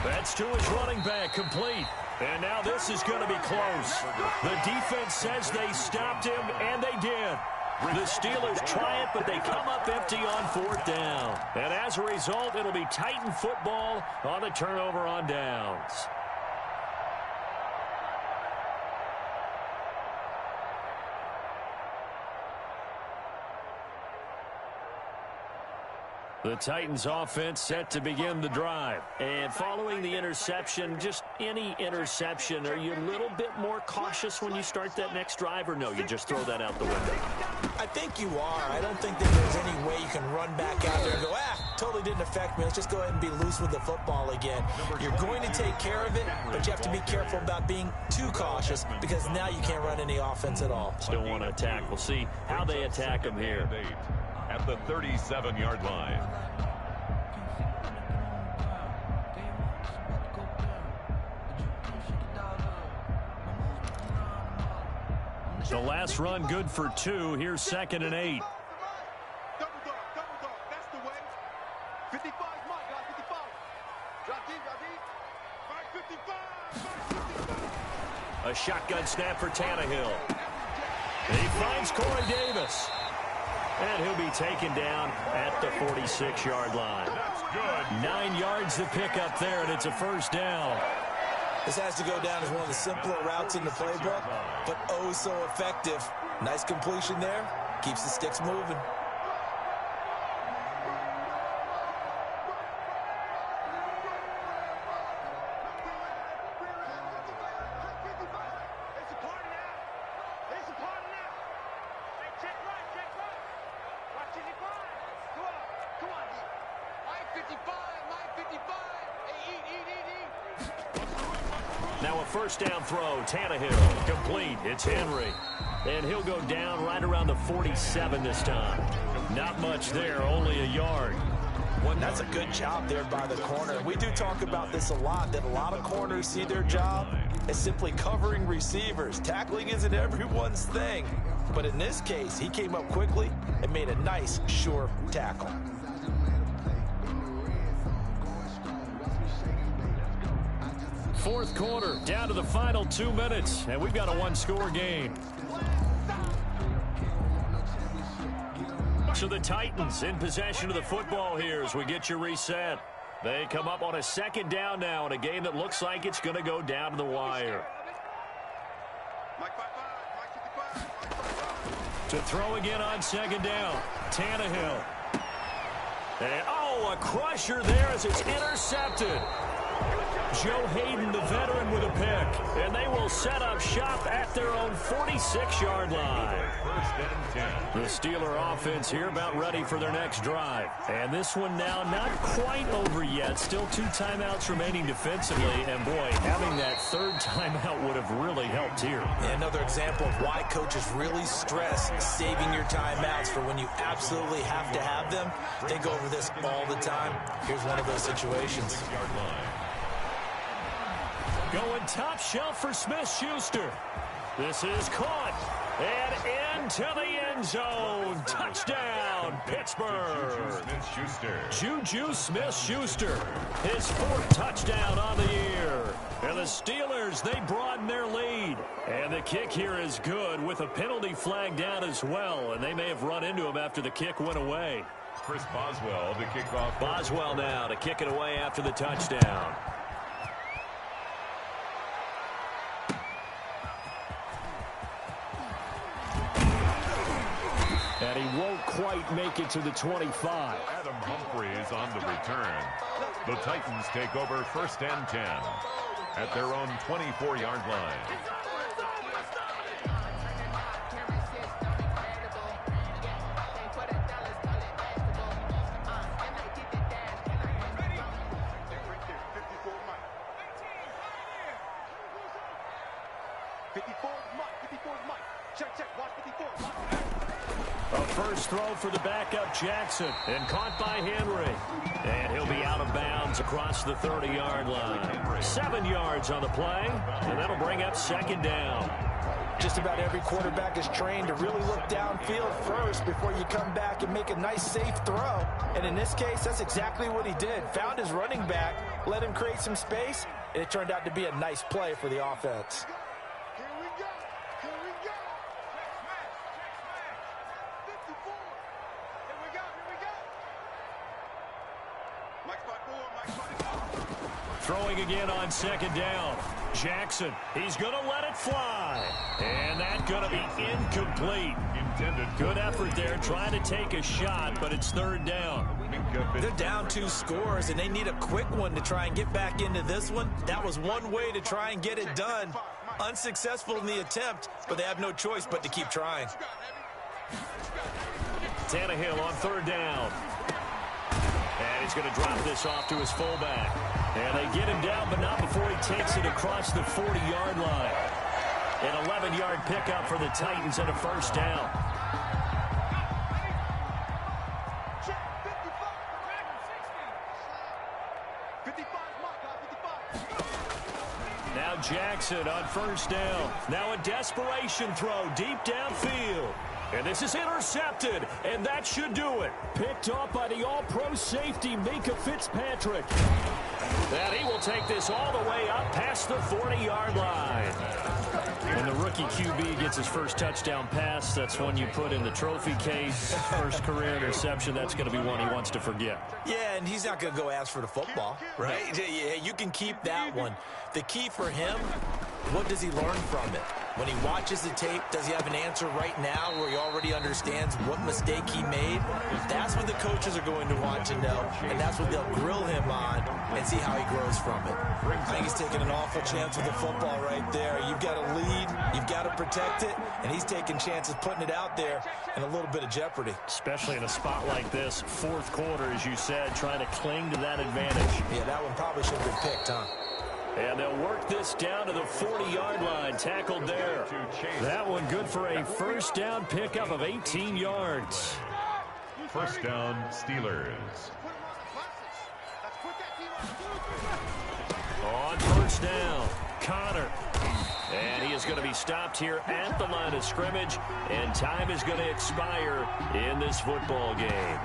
That's to his running back, complete. And now this is going to be close. The defense says they stopped him, and they did. The Steelers try it, but they come up empty on 4th down. And as a result, it'll be Titan football on the turnover on downs. The Titans offense set to begin the drive. And following the interception, just any interception, are you a little bit more cautious when you start that next drive, or no, you just throw that out the window? I think you are. I don't think that there's any way you can run back out there and go, totally didn't affect me. Let's just go ahead and be loose with the football again. You're going to take care of it, but you have to be careful about being too cautious because now you can't run any offense at all. Still want to attack. We'll see how they attack them here. At the 37-yard line. The last run good for 2. Here's 2nd and 8. Double dog. That's the way. 55 is mine, guys. 55. Drop deep. 55. A shotgun snap for Tannehill. He finds Corey Davis. And he'll be taken down at the 46-yard line. That's good. 9 yards to pick up there, and it's a first down. This has to go down as one of the simpler routes in the playbook, but oh so effective. Nice completion there. Keeps the sticks moving. Now a first down throw. Tannehill complete. It's Henry. And he'll go down right around the 47 this time. Not much there, only a yard. Well, that's a good job there by the corner. We do talk about this a lot, that a lot of corners see their job as simply covering receivers. Tackling isn't everyone's thing. But in this case, he came up quickly and made a nice, sure tackle. Fourth quarter, down to the final 2 minutes, and we've got a one-score game. So the Titans in possession of the football here as we get you reset. They come up on a second down now in a game that looks like it's going to go down to the wire. To throw again on second down, Tannehill. And, a crusher there as it's intercepted. Joe Hayden, the veteran, with a pick. And they will set up shop at their own 46-yard line. First and 10. The Steeler offense here about ready for their next drive. And this one now not quite over yet. Still 2 timeouts remaining defensively. And, boy, having that third timeout would have really helped here. Another example of why coaches really stress saving your timeouts for when you absolutely have to have them. They go over this all the time. Here's one of those situations. Going top shelf for Smith-Schuster. This is caught. And into the end zone. Touchdown, Pittsburgh. Juju Smith-Schuster. His 4th touchdown on the year. And the Steelers, they broaden their lead. And the kick here is good with a penalty flag down as well. And they may have run into him after the kick went away. Chris Boswell to kick off. Boswell now to kick it away after the touchdown. And he won't quite make it to the 25. Adam Humphries on the return. The Titans take over first and 10 at their own 24-yard line. First throw for the backup Jackson, and caught by Henry. And he'll be out of bounds across the 30-yard line. 7 yards on the play, and that'll bring up second down. Just about every quarterback is trained to really look downfield first before you come back and make a nice, safe throw. And in this case, that's exactly what he did. Found his running back, let him create some space, and it turned out to be a nice play for the offense. Throwing again on second down. Jackson, he's going to let it fly. And that Going to be incomplete. Good effort there trying to take a shot, but it's third down. They're down 2 scores, and they need a quick one to try and get back into this one. That was one way to try and get it done. Unsuccessful in the attempt, but they have no choice but to keep trying. Tannehill on third down. And he's going to drop this off to his fullback. And they get him down, but not before he takes it across the 40-yard line. An 11-yard pickup for the Titans and a first down. Now Jackson on first down. Now a desperation throw deep downfield. And this is intercepted, and that should do it. Picked off by the all-pro safety, Minka Fitzpatrick. And he will take this all the way up past the 40-yard line. And the rookie QB gets his first touchdown pass. That's one you put in the trophy case. First career interception, that's going to be one he wants to forget. Yeah, and he's not going to go ask for the football, right? Yeah, you can keep that one. The key for him, what does he learn from it? When he watches the tape, does he have an answer right now where he already understands what mistake he made? That's what the coaches are going to want to know, and that's what they'll grill him on and see how he grows from it. I think he's taking an awful chance with the football right there. You've got to lead, you've got to protect it, and he's taking chances putting it out there in a little bit of jeopardy. Especially in a spot like this, fourth quarter, as you said, trying to cling to that advantage. Yeah, that one probably should have been picked, huh? And they'll work this down to the 40-yard line, tackled there. That one good for a first down pickup of 18 yards. First down, Steelers. On first down, Connor. And he is going to be stopped here at the line of scrimmage, and time is going to expire in this football game.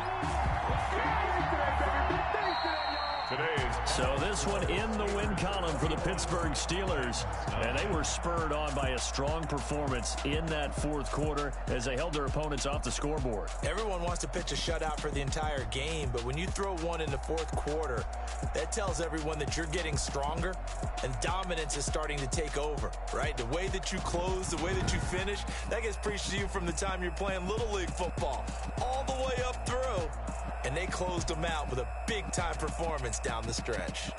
So this one in the win column for the Pittsburgh Steelers. And they were spurred on by a strong performance in that fourth quarter as they held their opponents off the scoreboard. Everyone wants to pitch a shutout for the entire game, but when you throw one in the fourth quarter, that tells everyone that you're getting stronger and dominance is starting to take over, right? The way that you close, the way that you finish, that gets preached to you from the time you're playing Little League football all the way up through. And they closed them out with a big-time performance down the stretch.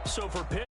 So for Pitt,